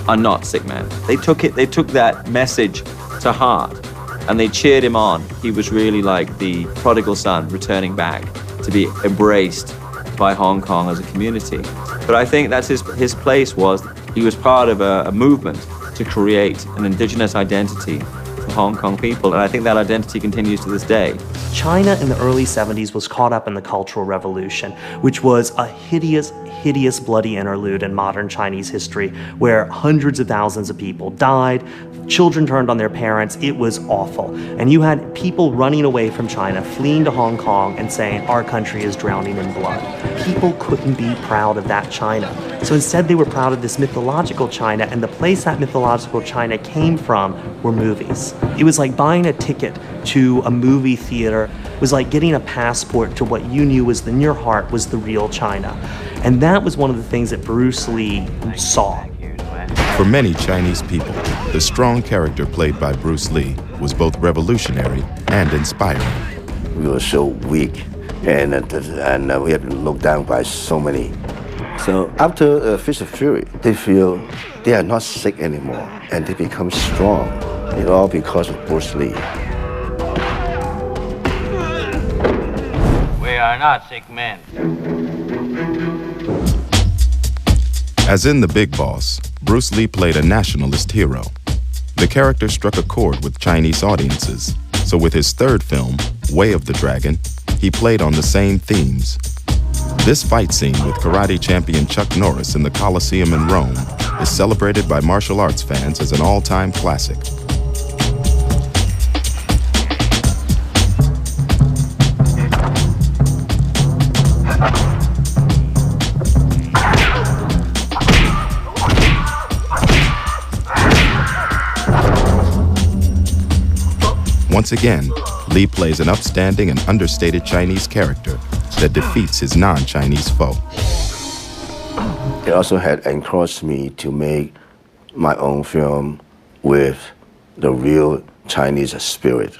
are not sick men. They took that message to heart and they cheered him on. He was really like the prodigal son returning back to be embraced by Hong Kong as a community. But I think that's his place was, he was part of a movement to create an indigenous identity for Hong Kong people, and I think that identity continues to this day. China in the early 70s was caught up in the Cultural Revolution, which was a hideous, hideous, bloody interlude in modern Chinese history where hundreds of thousands of people died, children turned on their parents. It was awful. And you had people running away from China, fleeing to Hong Kong and saying, our country is drowning in blood. People couldn't be proud of that China. So instead they were proud of this mythological China, and the place that mythological China came from were movies. It was like buying a ticket to a movie theater. It was like getting a passport to what you knew was in your heart was the real China. And that was one of the things that Bruce Lee saw. For many Chinese people, the strong character played by Bruce Lee was both revolutionary and inspiring. We were so weak, and we had been looked down by so many. So after Fist of Fury, they feel they are not sick anymore, and they become strong. It's all because of Bruce Lee. We are not sick men. As in The Big Boss, Bruce Lee played a nationalist hero. The character struck a chord with Chinese audiences, so with his third film, Way of the Dragon, he played on the same themes. This fight scene with karate champion Chuck Norris in the Colosseum in Rome is celebrated by martial arts fans as an all-time classic. Once again, Lee plays an upstanding and understated Chinese character that defeats his non-Chinese foe. It also had encouraged me to make my own film with the real Chinese spirit.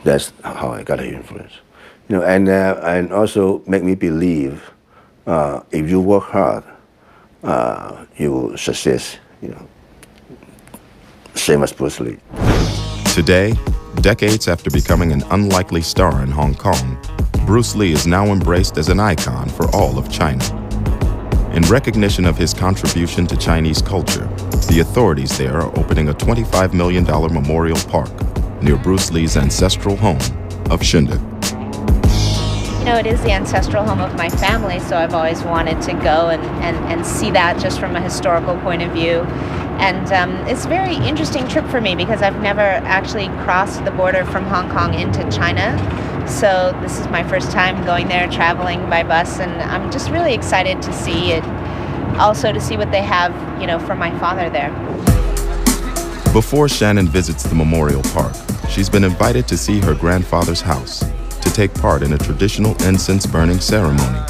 That's how I got the influence. And also make me believe if you work hard, you will succeed. Same as Bruce Lee. Today, decades after becoming an unlikely star in Hong Kong, Bruce Lee is now embraced as an icon for all of China. In recognition of his contribution to Chinese culture, the authorities there are opening a $25 million memorial park near Bruce Lee's ancestral home of Shinde. It is the ancestral home of my family, so I've always wanted to go and see that just from a historical point of view. And it's a very interesting trip for me because I've never actually crossed the border from Hong Kong into China. So this is my first time going there, traveling by bus, and I'm just really excited to see it. Also to see what they have, for my father there. Before Shannon visits the memorial park, she's been invited to see her grandfather's house to take part in a traditional incense burning ceremony.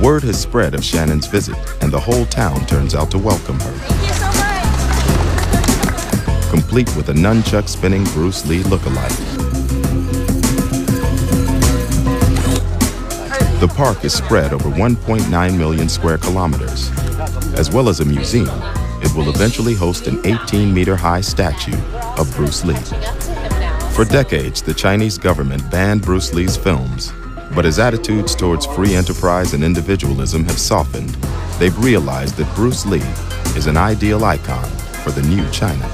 Word has spread of Shannon's visit, and the whole town turns out to welcome her. Thank you so much. Complete with a nunchuck-spinning Bruce Lee look-alike. The park is spread over 1.9 million square kilometers. As well as a museum, it will eventually host an 18-meter-high statue of Bruce Lee. For decades, the Chinese government banned Bruce Lee's films, but his attitudes towards free enterprise and individualism have softened. They've realized that Bruce Lee is an ideal icon for the new China.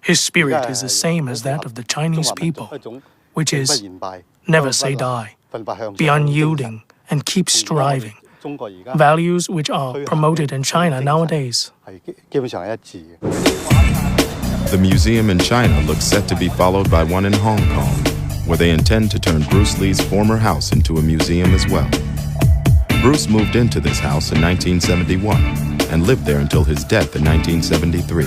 His spirit is the same as that of the Chinese people, which is never say die, be unyielding, and keep striving. Values which are promoted in China nowadays. The museum in China looks set to be followed by one in Hong Kong, where they intend to turn Bruce Lee's former house into a museum as well. Bruce moved into this house in 1971 and lived there until his death in 1973.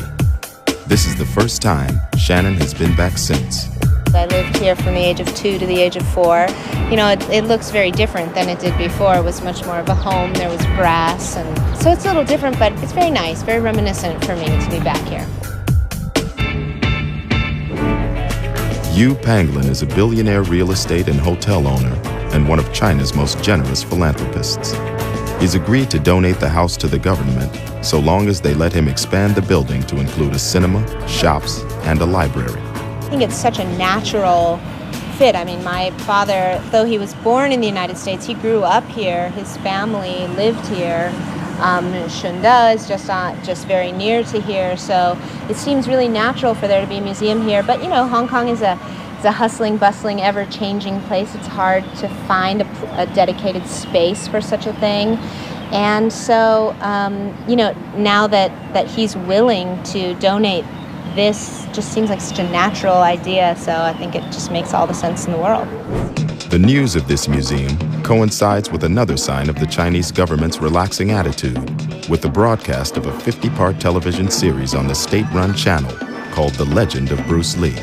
This is the first time Shannon has been back since. I lived here from the age of 2 to the age of 4. You know, it looks very different than it did before. It was much more of a home. There was grass, and so it's a little different, but it's very nice, very reminiscent for me to be back here. Yu Panglin is a billionaire real estate and hotel owner and one of China's most generous philanthropists. He's agreed to donate the house to the government so long as they let him expand the building to include a cinema, shops, and a library. I think it's such a natural fit. I mean, my father, though he was born in the United States, he grew up here. His family lived here. Shunda is just very near to here, so it seems really natural for there to be a museum here. But you know, Hong Kong is a hustling, bustling, ever-changing place. It's hard to find a dedicated space for such a thing. And so, you know, now that he's willing to donate, this just seems like such a natural idea, so I think it just makes all the sense in the world. The news of this museum coincides with another sign of the Chinese government's relaxing attitude, with the broadcast of a 50-part television series on the state-run channel called The Legend of Bruce Lee.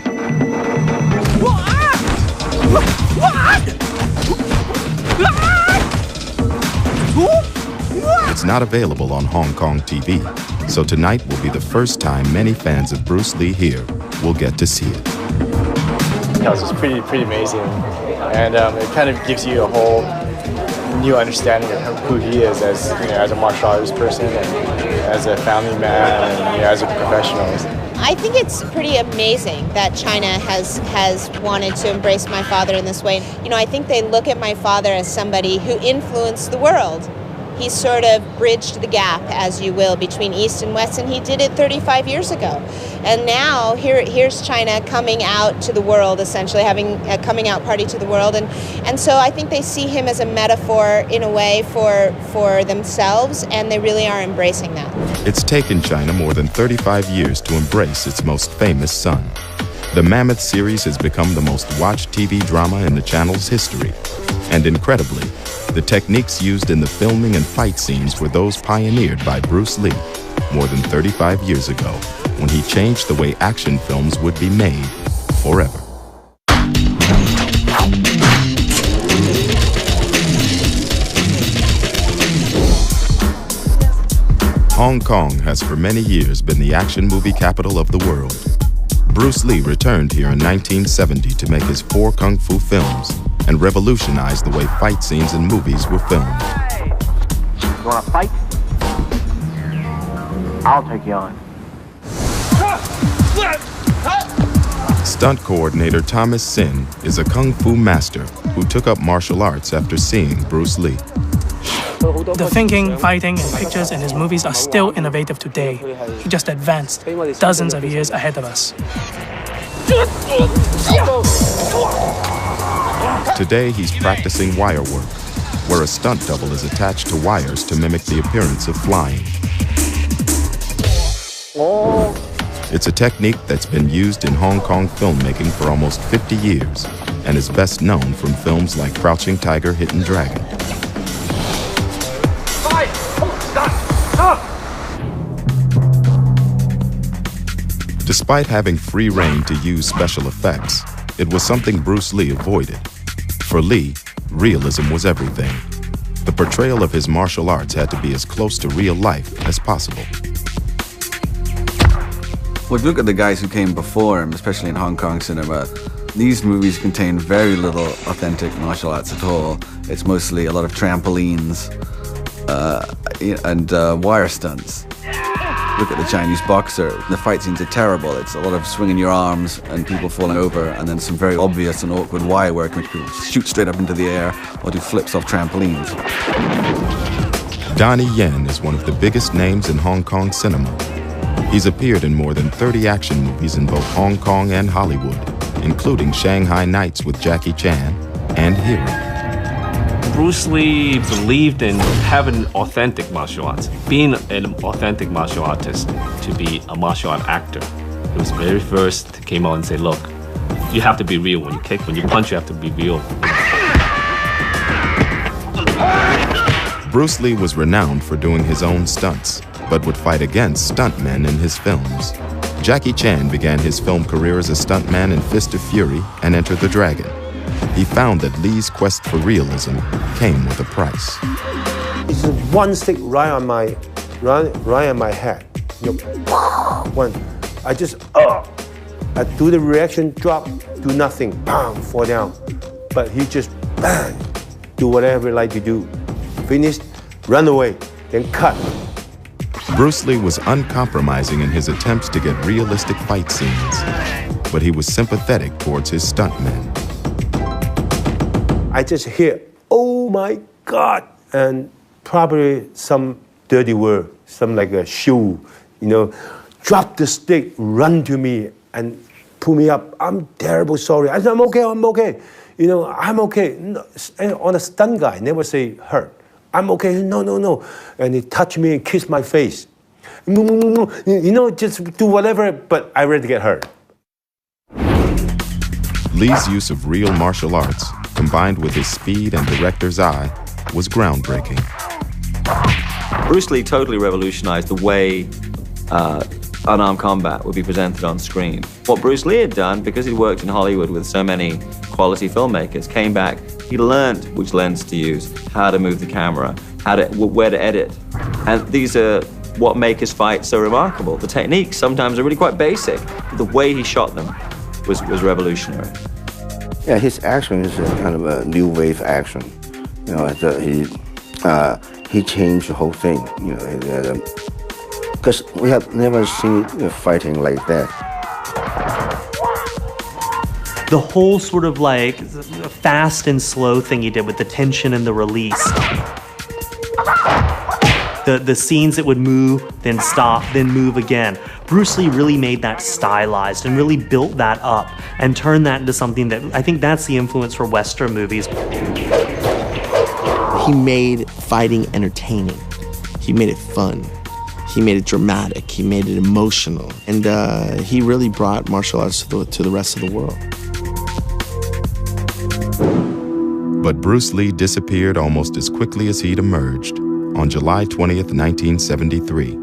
It's not available on Hong Kong TV, so tonight will be the first time many fans of Bruce Lee here will get to see it. It was pretty amazing, and it kind of gives you a whole new understanding of who he is as, you know, as a martial arts person and as a family man and, you know, as a professional. I think it's pretty amazing that China has wanted to embrace my father in this way. You know, I think they look at my father as somebody who influenced the world. He sort of bridged the gap, as you will, between East and West, and he did it 35 years ago. And now here's China coming out to the world, essentially having a coming out party to the world, and so I think they see him as a metaphor in a way for themselves, and they really are embracing that. It's taken China more than 35 years to embrace its most famous son. The Mammoth series has become the most watched TV drama in the channel's history, and incredibly, the techniques used in the filming and fight scenes were those pioneered by Bruce Lee more than 35 years ago, when he changed the way action films would be made forever. Hong Kong has for many years been the action movie capital of the world. Bruce Lee returned here in 1970 to make his 4 kung fu films and revolutionized the way fight scenes in movies were filmed. You wanna fight? I'll take you on. Stunt coordinator Thomas Sin is a kung fu master who took up martial arts after seeing Bruce Lee. The thinking, fighting, and pictures in his movies are still innovative today. He just advanced dozens of years ahead of us. Today, he's practicing wire work, where a stunt double is attached to wires to mimic the appearance of flying. It's a technique that's been used in Hong Kong filmmaking for almost 50 years and is best known from films like Crouching Tiger, Hidden Dragon. Despite having free rein to use special effects, it was something Bruce Lee avoided. For Lee, realism was everything. The portrayal of his martial arts had to be as close to real life as possible. Well, if you look at the guys who came before him, especially in Hong Kong cinema, these movies contain very little authentic martial arts at all. It's mostly a lot of trampolines and wire stunts. Look at the Chinese boxer. The fight scenes are terrible. It's a lot of swinging your arms and people falling over, and then some very obvious and awkward wire work in which people shoot straight up into the air or do flips off trampolines. Donnie Yen is one of the biggest names in Hong Kong cinema. He's appeared in more than 30 action movies in both Hong Kong and Hollywood, including Shanghai Nights with Jackie Chan and Hero. Bruce Lee believed in having authentic martial arts, being an authentic martial artist, to be a martial art actor. He was the very first to came out and say, look, you have to be real. When you kick, when you punch, you have to be real. Bruce Lee was renowned for doing his own stunts, but would fight against stuntmen in his films. Jackie Chan began his film career as a stuntman in Fist of Fury and Enter the Dragon. He found that Lee's quest for realism came with a price. It's one stick right on my head. One, I just I do the reaction, drop, do nothing, bam, fall down. But he just bang, do whatever he like to do. Finished, run away, then cut. Bruce Lee was uncompromising in his attempts to get realistic fight scenes, but he was sympathetic towards his stuntmen. I just hear, oh my God, and probably some dirty word, some like a shoe, drop the stick, run to me and pull me up. I'm terrible sorry. I said, I'm okay. I'm okay. No, on a stunt guy, never say hurt. I'm okay, no. And he touched me and kissed my face. Just do whatever, but I ready to get hurt. Lee's use of real martial arts, combined with his speed and director's eye, was groundbreaking. Bruce Lee totally revolutionized the way unarmed combat would be presented on screen. What Bruce Lee had done, because he'd worked in Hollywood with so many quality filmmakers, came back, he learned which lens to use, how to move the camera, where to edit. And these are what make his fights so remarkable. The techniques sometimes are really quite basic, but the way he shot them was revolutionary. Yeah, his action is a kind of a new wave action. He changed the whole thing. Because we have never seen fighting like that. The whole sort of like fast and slow thing he did with the tension and the release. The scenes that would move, then stop, then move again. Bruce Lee really made that stylized and really built that up and turned that into something that, I think that's the influence for Western movies. He made fighting entertaining. He made it fun. He made it dramatic. He made it emotional. And he really brought martial arts to the rest of the world. But Bruce Lee disappeared almost as quickly as he'd emerged on July 20th, 1973,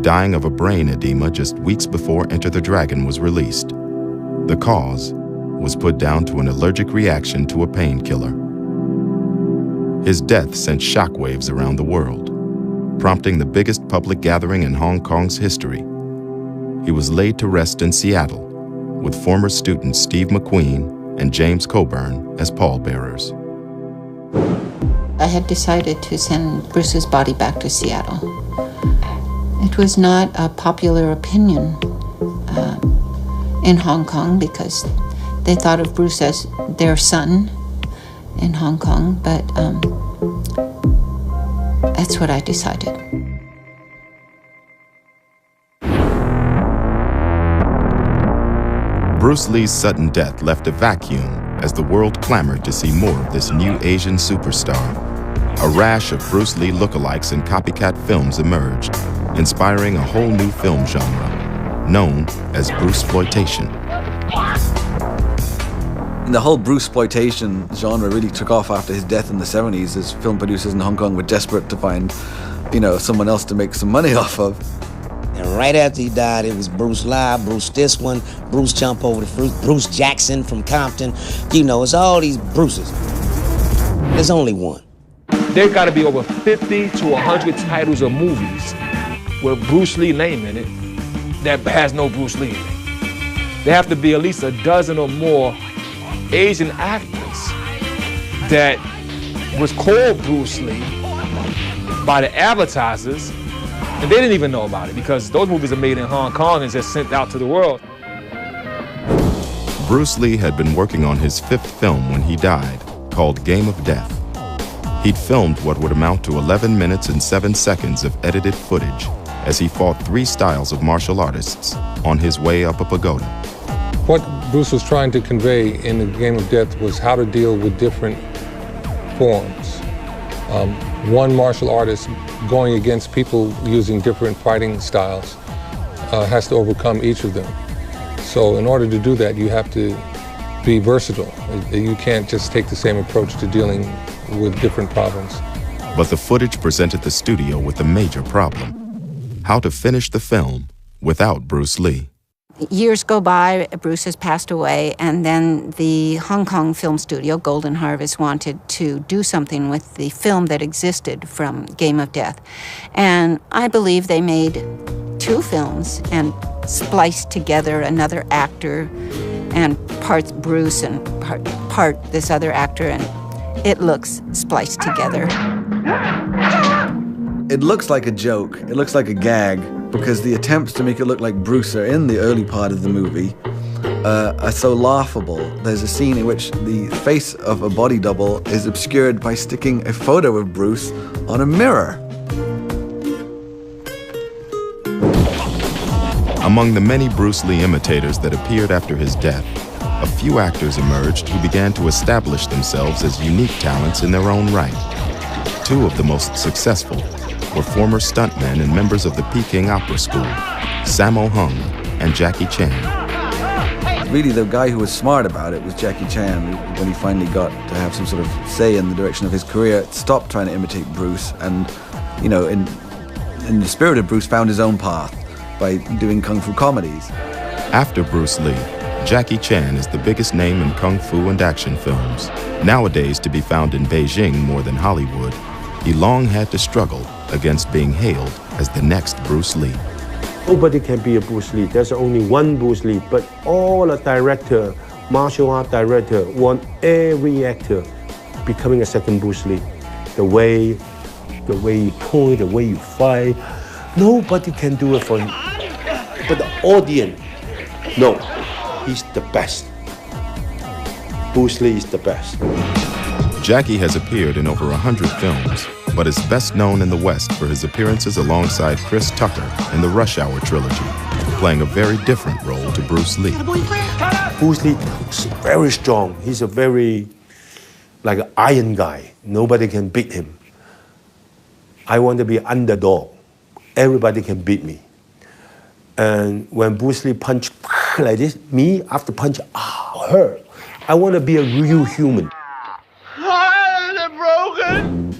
dying of a brain edema just weeks before Enter the Dragon was released. The cause was put down to an allergic reaction to a painkiller. His death sent shockwaves around the world, prompting the biggest public gathering in Hong Kong's history. He was laid to rest in Seattle, with former students Steve McQueen and James Coburn as pallbearers. I had decided to send Bruce's body back to Seattle. It was not a popular opinion in Hong Kong because they thought of Bruce as their son in Hong Kong, but that's what I decided. Bruce Lee's sudden death left a vacuum as the world clamored to see more of this new Asian superstar. A rash of Bruce Lee lookalikes and copycat films emerged, inspiring a whole new film genre, known as Bruceploitation. The whole Bruceploitation genre really took off after his death in the 70s, as film producers in Hong Kong were desperate to find, someone else to make some money off of. And right after he died, it was Bruce Lie, Bruce this one, Bruce Jump Over the Fruit, Bruce Jackson from Compton. It's all these Bruces. There's only one. There got to be over 50 to 100 titles of movies with Bruce Lee name in it that has no Bruce Lee in it. There have to be at least a dozen or more Asian actors that was called Bruce Lee by the advertisers, and they didn't even know about it because those movies are made in Hong Kong and just sent out to the world. Bruce Lee had been working on his 5th film when he died, called Game of Death. He'd filmed what would amount to 11 minutes and 7 seconds of edited footage as he fought 3 styles of martial artists on his way up a pagoda. What Bruce was trying to convey in the Game of Death was how to deal with different forms. One martial artist going against people using different fighting styles has to overcome each of them. So in order to do that, you have to be versatile. You can't just take the same approach to dealing with different problems. But the footage presented the studio with a major problem: how to finish the film without Bruce Lee. Years go by, Bruce has passed away, and then the Hong Kong film studio, Golden Harvest, wanted to do something with the film that existed from Game of Death. And I believe they made 2 films and spliced together another actor and parts Bruce and part this other actor, and it looks spliced together. It looks like a joke, it looks like a gag, because the attempts to make it look like Bruce are in the early part of the movie are so laughable. There's a scene in which the face of a body double is obscured by sticking a photo of Bruce on a mirror. Among the many Bruce Lee imitators that appeared after his death, a few actors emerged who began to establish themselves as unique talents in their own right. 2 of the most successful were former stuntmen and members of the Peking Opera School, Sammo Hung and Jackie Chan. Really, the guy who was smart about it was Jackie Chan. When he finally got to have some sort of say in the direction of his career, stopped trying to imitate Bruce and, you know, in the spirit of Bruce, found his own path by doing kung fu comedies. After Bruce Lee, Jackie Chan is the biggest name in kung fu and action films. Nowadays to be found in Beijing more than Hollywood, he long had to struggle against being hailed as the next Bruce Lee. Nobody can be a Bruce Lee. There's only one Bruce Lee, but all the director, martial art director, want every actor becoming a second Bruce Lee. The way you point, the way you fight, nobody can do it for him. But the audience, no, he's the best. Bruce Lee is the best. Jackie has appeared in over 100 films, but is best known in the West for his appearances alongside Chris Tucker in the Rush Hour trilogy, playing a very different role to Bruce Lee. Bruce Lee is very strong. He's a very, like an iron guy. Nobody can beat him. I want to be an underdog. Everybody can beat me. And when Bruce Lee punch like this, me after punch, hurt. I want to be a real human.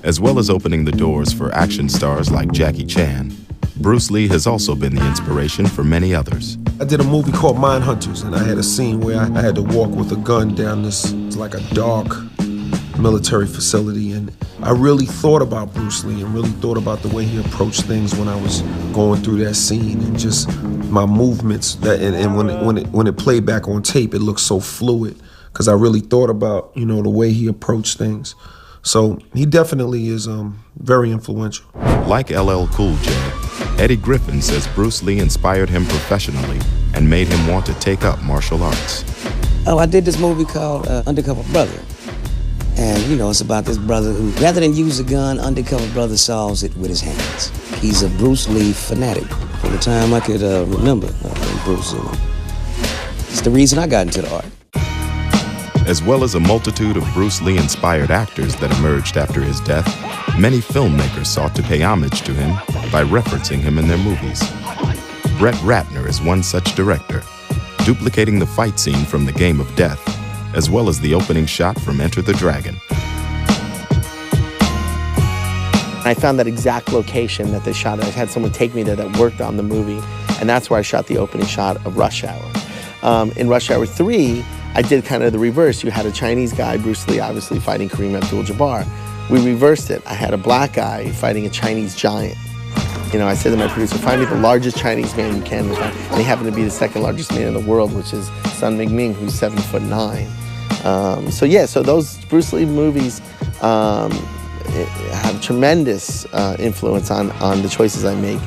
As well as opening the doors for action stars like Jackie Chan, Bruce Lee has also been the inspiration for many others. I did a movie called Mindhunters, and I had a scene where I had to walk with a gun down this, like a dark military facility, and I really thought about Bruce Lee and really thought about the way he approached things when I was going through that scene, and just my movements. And when it played back on tape, it looked so fluid because I really thought about, you know, the way he approached things. So he definitely is very influential. Like LL Cool J, Eddie Griffin says Bruce Lee inspired him professionally and made him want to take up martial arts. Oh, I did this movie called Undercover Brother. And, you know, it's about this brother who, rather than use a gun, Undercover Brother solves it with his hands. He's a Bruce Lee fanatic. From the time I could remember Bruce Lee. It's the reason I got into the art. As well as a multitude of Bruce Lee-inspired actors that emerged after his death, many filmmakers sought to pay homage to him by referencing him in their movies. Brett Ratner is one such director, duplicating the fight scene from The Game of Death, as well as the opening shot from Enter the Dragon. I found that exact location that they shot at. I had someone take me there that worked on the movie, and that's where I shot the opening shot of Rush Hour. In Rush Hour 3, I did kind of the reverse. You had a Chinese guy, Bruce Lee, obviously fighting Kareem Abdul-Jabbar. We reversed it. I had a black guy fighting a Chinese giant. You know, I said to my producer, find me the largest Chinese man you can. And he happened to be the second largest man in the world, which is Sun Ming, who's 7'9". So those Bruce Lee movies have tremendous influence on the choices I make.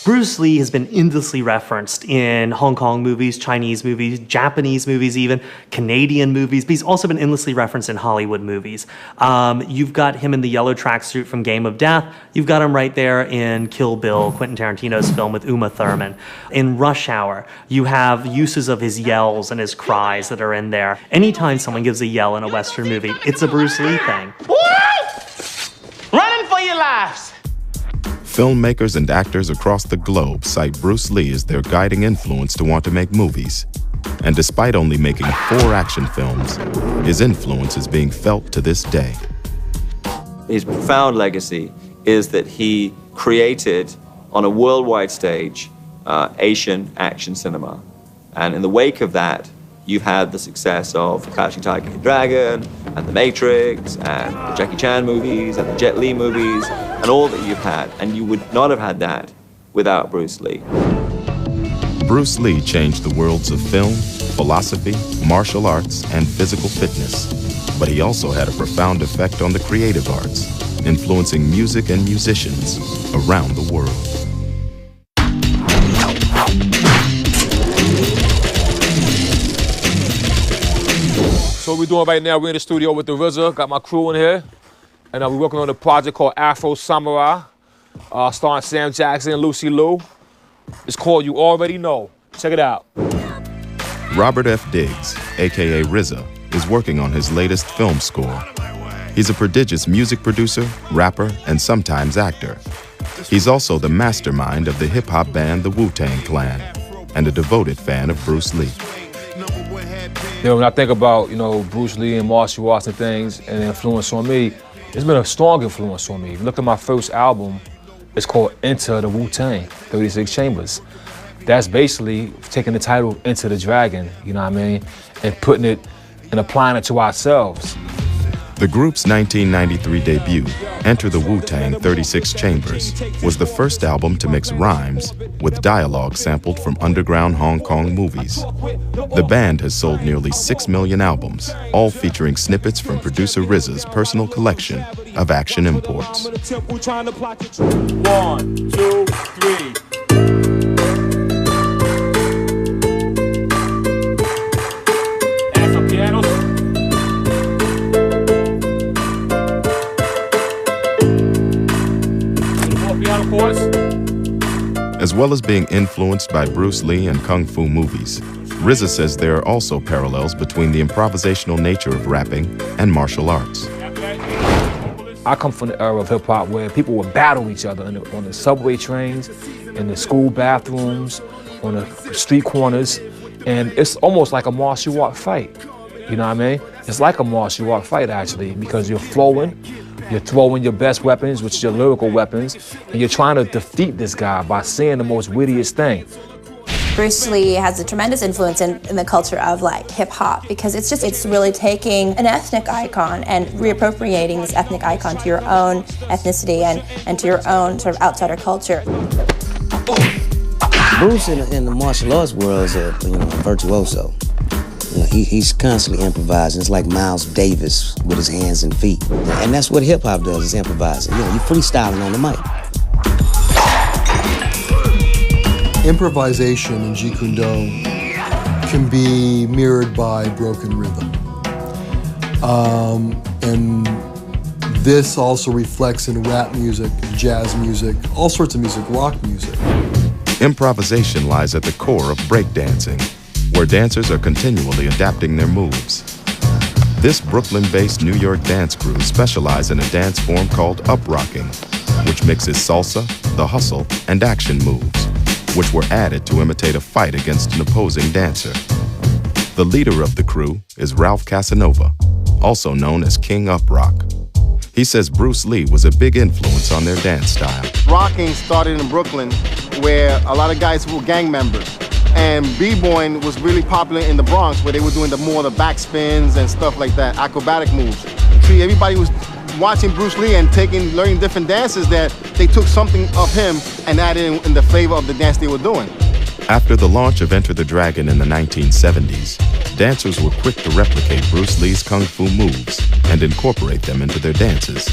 Bruce Lee has been endlessly referenced in Hong Kong movies, Chinese movies, Japanese movies even, Canadian movies, but he's also been endlessly referenced in Hollywood movies. You've got him in the yellow tracksuit from Game of Death. You've got him right there in Kill Bill, Quentin Tarantino's film with Uma Thurman. In Rush Hour, you have uses of his yells and his cries that are in there. Anytime someone gives a yell in a Western movie, it's a Bruce Lee thing. Running for your lives! Filmmakers and actors across the globe cite Bruce Lee as their guiding influence to want to make movies. And despite only making 4 action films, his influence is being felt to this day. His profound legacy is that he created, on a worldwide stage, Asian action cinema. And in the wake of that, you've had the success of Crouching Tiger, Hidden Dragon, and The Matrix, and the Jackie Chan movies, and the Jet Li movies, and all that you've had. And you would not have had that without Bruce Lee. Bruce Lee changed the worlds of film, philosophy, martial arts, and physical fitness. But he also had a profound effect on the creative arts, influencing music and musicians around the world. So what we're doing right now, we're in the studio with the RZA, got my crew in here, and we're working on a project called Afro Samurai, starring Sam Jackson and Lucy Liu. It's called You Already Know. Check it out. Robert F. Diggs, aka RZA, is working on his latest film score. He's a prodigious music producer, rapper, and sometimes actor. He's also the mastermind of the hip-hop band the Wu-Tang Clan, and a devoted fan of Bruce Lee. You know, when I think about, Bruce Lee and martial arts and things and the influence on me, it's been a strong influence on me. If you look at my first album, it's called Enter the Wu-Tang, 36 Chambers. That's basically taking the title Enter the Dragon, you know what I mean, and putting it and applying it to ourselves. The group's 1993 debut, Enter the Wu-Tang 36 Chambers, was the first album to mix rhymes with dialogue sampled from underground Hong Kong movies. The band has sold nearly 6 million albums, all featuring snippets from producer RZA's personal collection of action imports. 1, 2, 3. And some pianos. As well as being influenced by Bruce Lee and Kung Fu movies, RZA says there are also parallels between the improvisational nature of rapping and martial arts. I come from the era of hip-hop where people would battle each other on the subway trains, in the school bathrooms, on the street corners, and it's almost like a martial art fight. You know what I mean? It's like a martial art fight, actually, because you're flowing, you're throwing your best weapons, which is your lyrical weapons, and you're trying to defeat this guy by saying the most wittiest thing. Bruce Lee has a tremendous influence in the culture of hip hop, because it's really taking an ethnic icon and reappropriating this ethnic icon to your own ethnicity and to your own sort of outsider culture. Bruce in the martial arts world is a virtuoso. He's constantly improvising. It's like Miles Davis with his hands and feet. And that's what hip-hop does, is improvising. You're freestyling on the mic. Improvisation in Jeet Kune Do can be mirrored by broken rhythm. And this also reflects in rap music, jazz music, all sorts of music, rock music. Improvisation lies at the core of breakdancing, where dancers are continually adapting their moves. This Brooklyn-based New York dance crew specialize in a dance form called up-rocking, which mixes salsa, the hustle, and action moves, which were added to imitate a fight against an opposing dancer. The leader of the crew is Ralph Casanova, also known as King Up Rock. He says Bruce Lee was a big influence on their dance style. Rocking started in Brooklyn, where a lot of guys who were gang members And b-boying was really popular in the Bronx, where they were doing more of the back spins and stuff like that, acrobatic moves. See, everybody was watching Bruce Lee and learning different dances that they took something of him and added in the flavor of the dance they were doing. After the launch of Enter the Dragon in the 1970s, dancers were quick to replicate Bruce Lee's kung fu moves and incorporate them into their dances.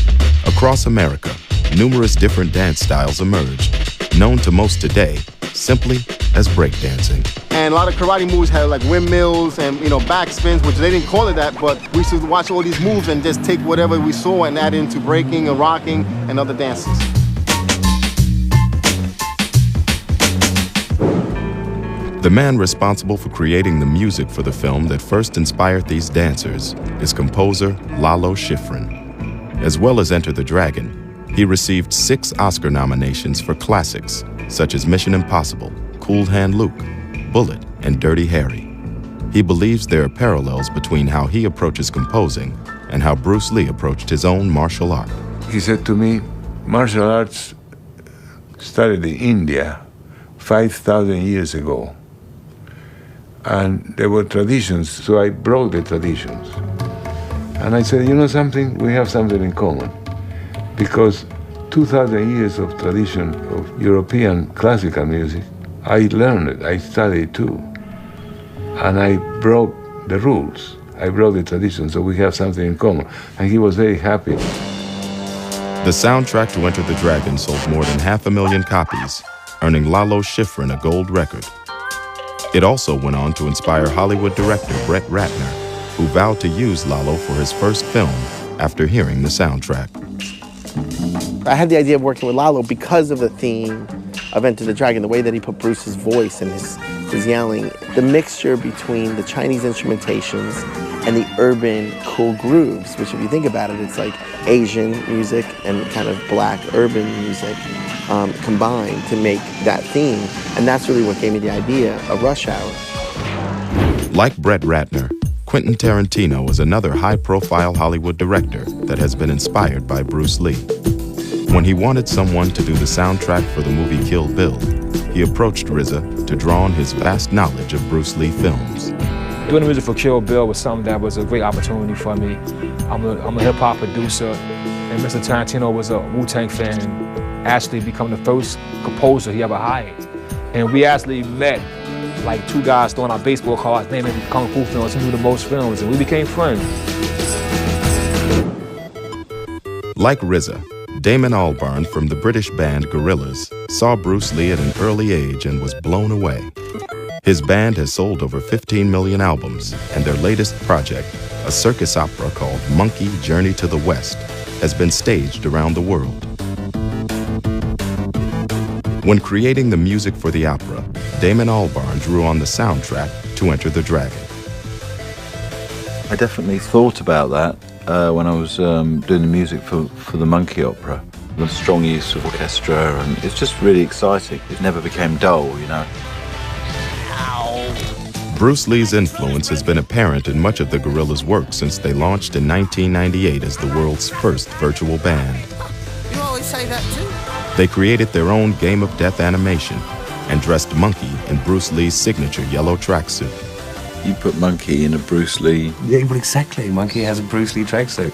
Across America, numerous different dance styles emerged, known to most today simply as breakdancing. And a lot of karate moves had like windmills and back spins, which they didn't call it that, but we used to watch all these moves and just take whatever we saw and add into breaking and rocking and other dances. The man responsible for creating the music for the film that first inspired these dancers is composer Lalo Schifrin. As well as Enter the Dragon, he received 6 Oscar nominations for classics such as Mission Impossible, Cool Hand Luke, Bullet, and Dirty Harry. He believes there are parallels between how he approaches composing and how Bruce Lee approached his own martial art. He said to me, martial arts started in India 5,000 years ago. And there were traditions, so I brought the traditions. And I said, you know something? We have something in common. Because 2,000 years of tradition of European classical music, I learned it, I studied too. And I broke the rules. I broke the tradition, so we have something in common. And he was very happy. The soundtrack to Enter the Dragon sold more than 500,000 copies, earning Lalo Schifrin a gold record. It also went on to inspire Hollywood director Brett Ratner, who vowed to use Lalo for his first film after hearing the soundtrack. I had the idea of working with Lalo because of the theme of Enter the Dragon, the way that he put Bruce's voice and his yelling, the mixture between the Chinese instrumentations and the urban cool grooves, which if you think about it, it's like Asian music and kind of black urban music combined to make that theme. And that's really what gave me the idea of Rush Hour. Like Brett Ratner, Quentin Tarantino is another high-profile Hollywood director that has been inspired by Bruce Lee. When he wanted someone to do the soundtrack for the movie Kill Bill, he approached RZA to draw on his vast knowledge of Bruce Lee films. Doing the music for Kill Bill was something that was a great opportunity for me. I'm a hip-hop producer, and Mr. Tarantino was a Wu-Tang fan and actually became the first composer he ever hired. And we actually met like 2 guys throwing out baseball cards, naming kung fu films, who knew the most films, and we became friends. Like RZA, Damon Albarn from the British band Gorillaz saw Bruce Lee at an early age and was blown away. His band has sold over 15 million albums, and their latest project, a circus opera called Monkey Journey to the West, has been staged around the world. When creating the music for the opera, Damon Albarn drew on the soundtrack to Enter the Dragon. I definitely thought about that when I was doing the music for the Monkey Opera. The strong use of orchestra, and it's just really exciting. It never became dull, you know. Bruce Lee's influence has been apparent in much of the Gorillaz' work since they launched in 1998 as the world's first virtual band. You always say that too. They created their own Game of Death animation and dressed Monkey in Bruce Lee's signature yellow tracksuit. You put Monkey in a Bruce Lee... Yeah, well, exactly. Monkey has a Bruce Lee tracksuit.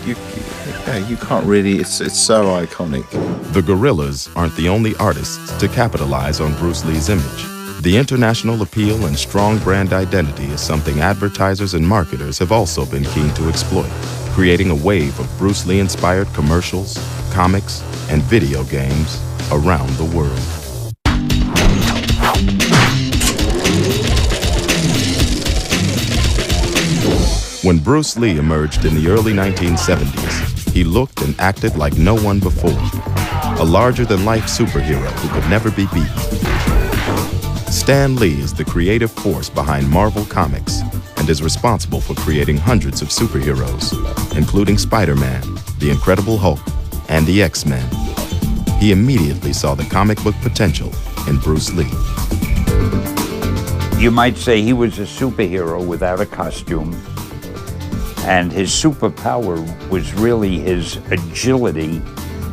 You can't really... It's so iconic. The Gorillaz aren't the only artists to capitalize on Bruce Lee's image. The international appeal and strong brand identity is something advertisers and marketers have also been keen to exploit, creating a wave of Bruce Lee-inspired commercials, comics, and video games around the world. When Bruce Lee emerged in the early 1970s, he looked and acted like no one before, a larger-than-life superhero who could never be beaten. Stan Lee is the creative force behind Marvel Comics and is responsible for creating hundreds of superheroes, including Spider-Man, the Incredible Hulk, and the X-Men. He immediately saw the comic book potential in Bruce Lee. You might say he was a superhero without a costume, and his superpower was really his agility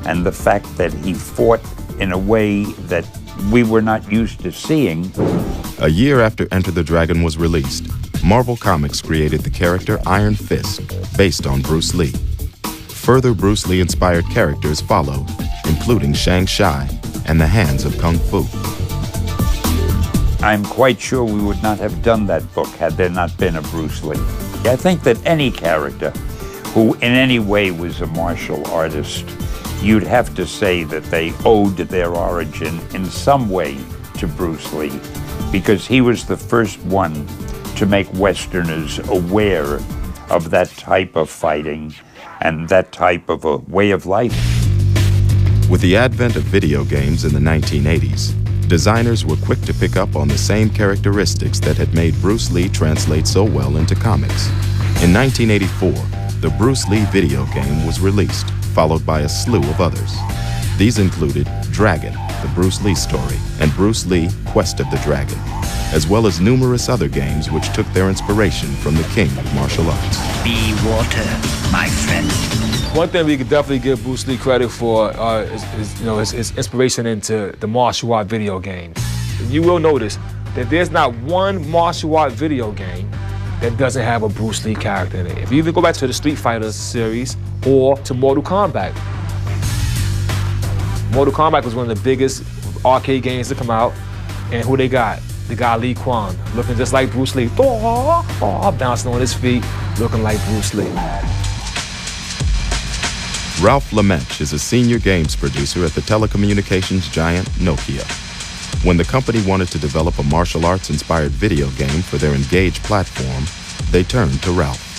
and the fact that he fought in a way that we were not used to seeing. A year after Enter the Dragon was released, Marvel Comics created the character Iron Fist, based on Bruce Lee. Further Bruce Lee-inspired characters followed, including Shang Shai and the Hands of Kung Fu. I'm quite sure we would not have done that book had there not been a Bruce Lee. I think that any character who in any way was a martial artist, you'd have to say that they owed their origin in some way to Bruce Lee, because he was the first one to make Westerners aware of that type of fighting and that type of a way of life. With the advent of video games in the 1980s, designers were quick to pick up on the same characteristics that had made Bruce Lee translate so well into comics. In 1984, the Bruce Lee video game was released, followed by a slew of others. These included Dragon, the Bruce Lee story, and Bruce Lee, Quest of the Dragon, as well as numerous other games which took their inspiration from the king of martial arts. Be water, my friend. One thing we could definitely give Bruce Lee credit for is his inspiration into the martial art video games. You will notice that there's not one martial art video game that doesn't have a Bruce Lee character in it. If you even go back to the Street Fighter series or to Mortal Kombat. Mortal Kombat was one of the biggest arcade games to come out, and who they got? The guy Lee Kwan, looking just like Bruce Lee, bouncing on his feet, looking like Bruce Lee. Ralph LeMench is a senior games producer at the telecommunications giant Nokia. When the company wanted to develop a martial arts-inspired video game for their Engage platform, they turned to Ralph.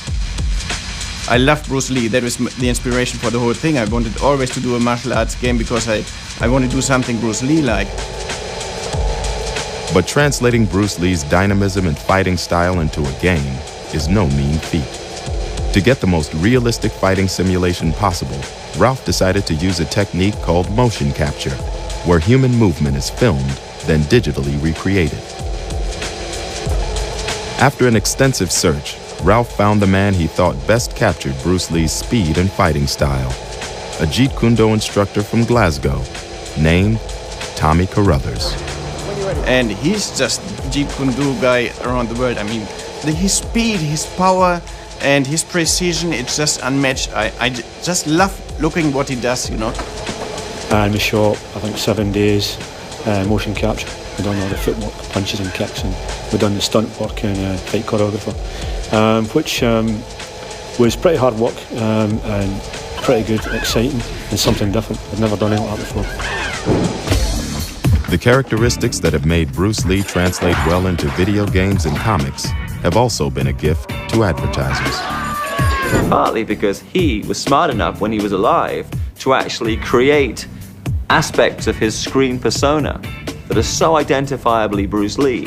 I loved Bruce Lee. That was the inspiration for the whole thing. I wanted always to do a martial arts game because I want to do something Bruce Lee-like. But translating Bruce Lee's dynamism and fighting style into a game is no mean feat. To get the most realistic fighting simulation possible, Ralph decided to use a technique called motion capture, where human movement is filmed, then digitally recreated. After an extensive search, Ralph found the man he thought best captured Bruce Lee's speed and fighting style, a Jeet Kune Do instructor from Glasgow named Tommy Carruthers. And he's just Jeet Kune Do guy around the world. I mean, his speed, his power, and his precision, it's just unmatched. I just love looking what he does, you know. And we shot, I think, 7 days motion capture. We done all the footwork, punches and kicks, and we done the stunt work and fight choreographer, which was pretty hard work and pretty good, exciting, and something different. I've never done anything like that before. The characteristics that have made Bruce Lee translate well into video games and comics have also been a gift to advertisers. Partly because he was smart enough when he was alive to actually create aspects of his screen persona that are so identifiably Bruce Lee.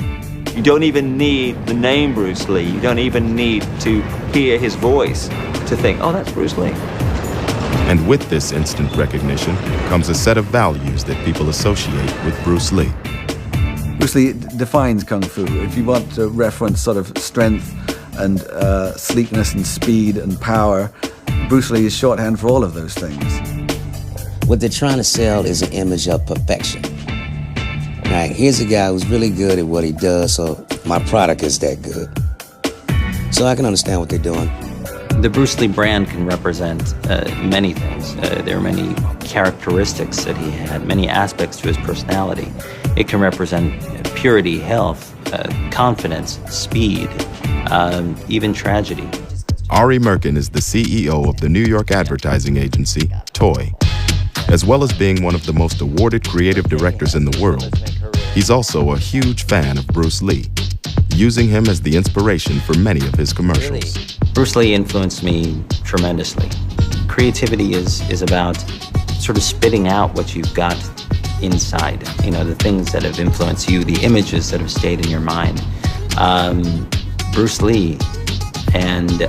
You don't even need the name Bruce Lee. You don't even need to hear his voice to think, oh, that's Bruce Lee. And with this instant recognition comes a set of values that people associate with Bruce Lee. Bruce Lee defines Kung Fu. If you want to reference sort of strength and sleekness and speed and power, Bruce Lee is shorthand for all of those things. What they're trying to sell is an image of perfection. Right, here's a guy who's really good at what he does, so my product is that good. So I can understand what they're doing. The Bruce Lee brand can represent many things. There are many characteristics that he had, many aspects to his personality. It can represent purity, health, confidence, speed, even tragedy. Ari Merkin is the CEO of the New York advertising agency, Toy. As well as being one of the most awarded creative directors in the world, he's also a huge fan of Bruce Lee, using him as the inspiration for many of his commercials. Bruce Lee influenced me tremendously. Creativity is about sort of spitting out what you've got inside, you know, the things that have influenced you, the images that have stayed in your mind. Bruce Lee and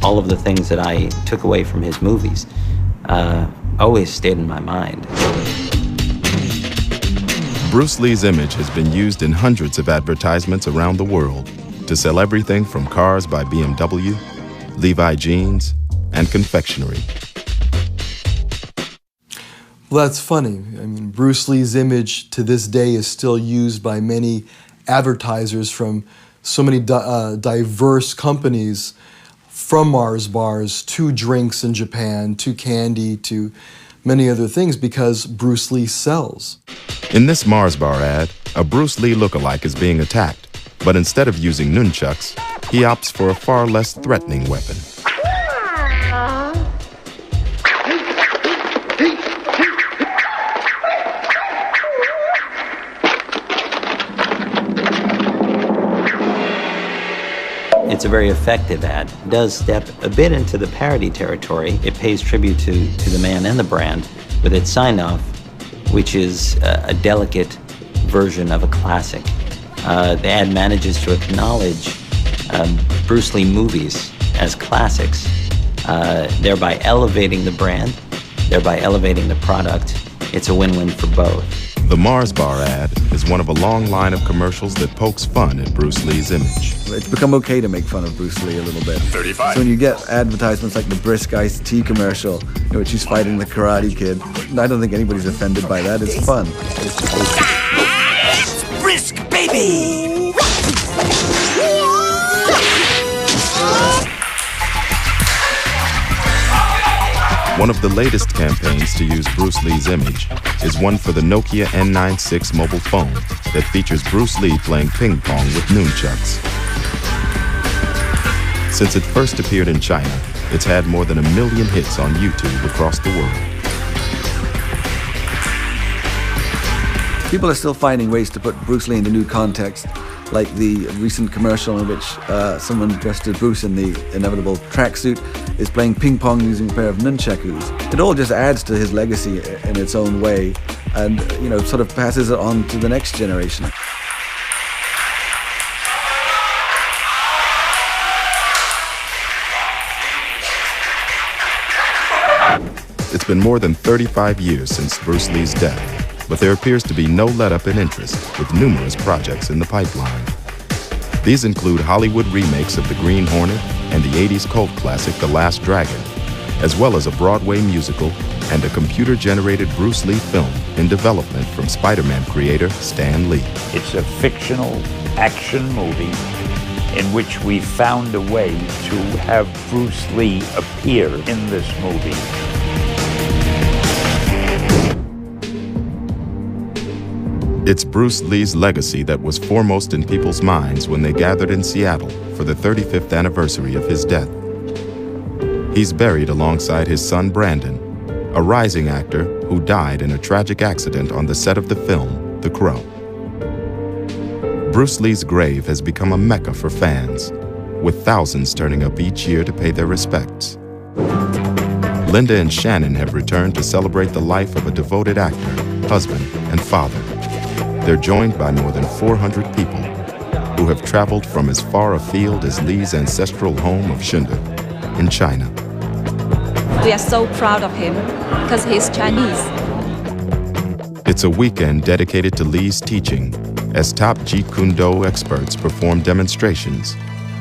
all of the things that I took away from his movies always stayed in my mind. Bruce Lee's image has been used in hundreds of advertisements around the world to sell everything from cars by BMW, Levi jeans, and confectionery. Well, that's funny. I mean, Bruce Lee's image to this day is still used by many advertisers from so many diverse companies, from Mars bars to drinks in Japan to candy to many other things, because Bruce Lee sells. In this Mars bar ad, a Bruce Lee lookalike is being attacked, but instead of using nunchucks, he opts for a far less threatening weapon. It's a very effective ad. It does step a bit into the parody territory. It pays tribute to the man and the brand with its sign-off, which is a delicate version of a classic. The ad manages to acknowledge Bruce Lee movies as classics, thereby elevating the brand, thereby elevating the product. It's a win-win for both. The Mars bar ad is one of a long line of commercials that pokes fun at Bruce Lee's image. It's become okay to make fun of Bruce Lee a little bit. 35. So when you get advertisements like the Brisk Iced Tea commercial, in which he's fighting the Karate Kid, I don't think anybody's offended by that. It's fun. It's Brisk, baby! One of the latest campaigns to use Bruce Lee's image is one for the Nokia N96 mobile phone that features Bruce Lee playing ping pong with nunchucks. Since it first appeared in China, it's had more than 1 million hits on YouTube across the world. People are still finding ways to put Bruce Lee into new context, like the recent commercial in which someone dressed as Bruce in the inevitable tracksuit is playing ping pong using a pair of nunchakus. It all just adds to his legacy in its own way and, you know, sort of passes it on to the next generation. It's been more than 35 years since Bruce Lee's death, but there appears to be no let-up in interest, with numerous projects in the pipeline. These include Hollywood remakes of The Green Hornet and the 80s cult classic The Last Dragon, as well as a Broadway musical and a computer-generated Bruce Lee film in development from Spider-Man creator Stan Lee. It's a fictional action movie in which we found a way to have Bruce Lee appear in this movie. It's Bruce Lee's legacy that was foremost in people's minds when they gathered in Seattle for the 35th anniversary of his death. He's buried alongside his son Brandon, a rising actor who died in a tragic accident on the set of the film The Crow. Bruce Lee's grave has become a mecca for fans, with thousands turning up each year to pay their respects. Linda and Shannon have returned to celebrate the life of a devoted actor, husband, and father. They're joined by more than 400 people who have traveled from as far afield as Lee's ancestral home of Shunde in China. We are so proud of him because he's Chinese. It's a weekend dedicated to Lee's teaching as top Jeet Kune Do experts perform demonstrations.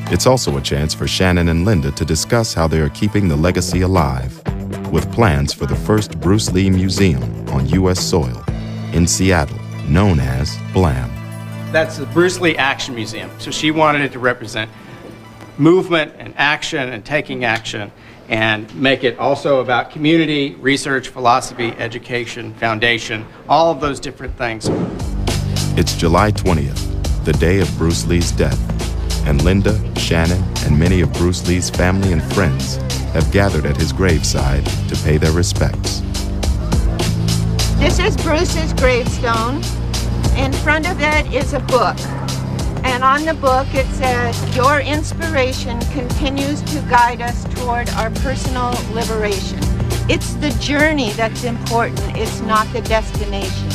It's also a chance for Shannon and Linda to discuss how they are keeping the legacy alive, with plans for the first Bruce Lee museum on U.S. soil in Seattle, known as BLAM. That's the Bruce Lee Action Museum. So she wanted it to represent movement and action and taking action, and make it also about community, research, philosophy, education, foundation, all of those different things. It's July 20th, the day of Bruce Lee's death, and Linda, Shannon, and many of Bruce Lee's family and friends have gathered at his graveside to pay their respects. This is Bruce's gravestone. In front of it is a book. And on the book it says, "Your inspiration continues to guide us toward our personal liberation." It's the journey that's important, it's not the destination.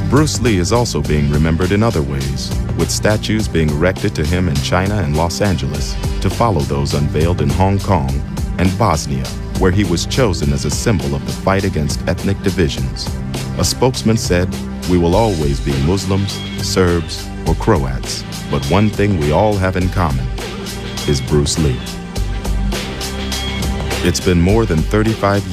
Bruce Lee is also being remembered in other ways, with statues being erected to him in China and Los Angeles to follow those unveiled in Hong Kong and Bosnia, where he was chosen as a symbol of the fight against ethnic divisions. A spokesman said, "We will always be Muslims, Serbs, or Croats, but one thing we all have in common is Bruce Lee." It's been more than 35 years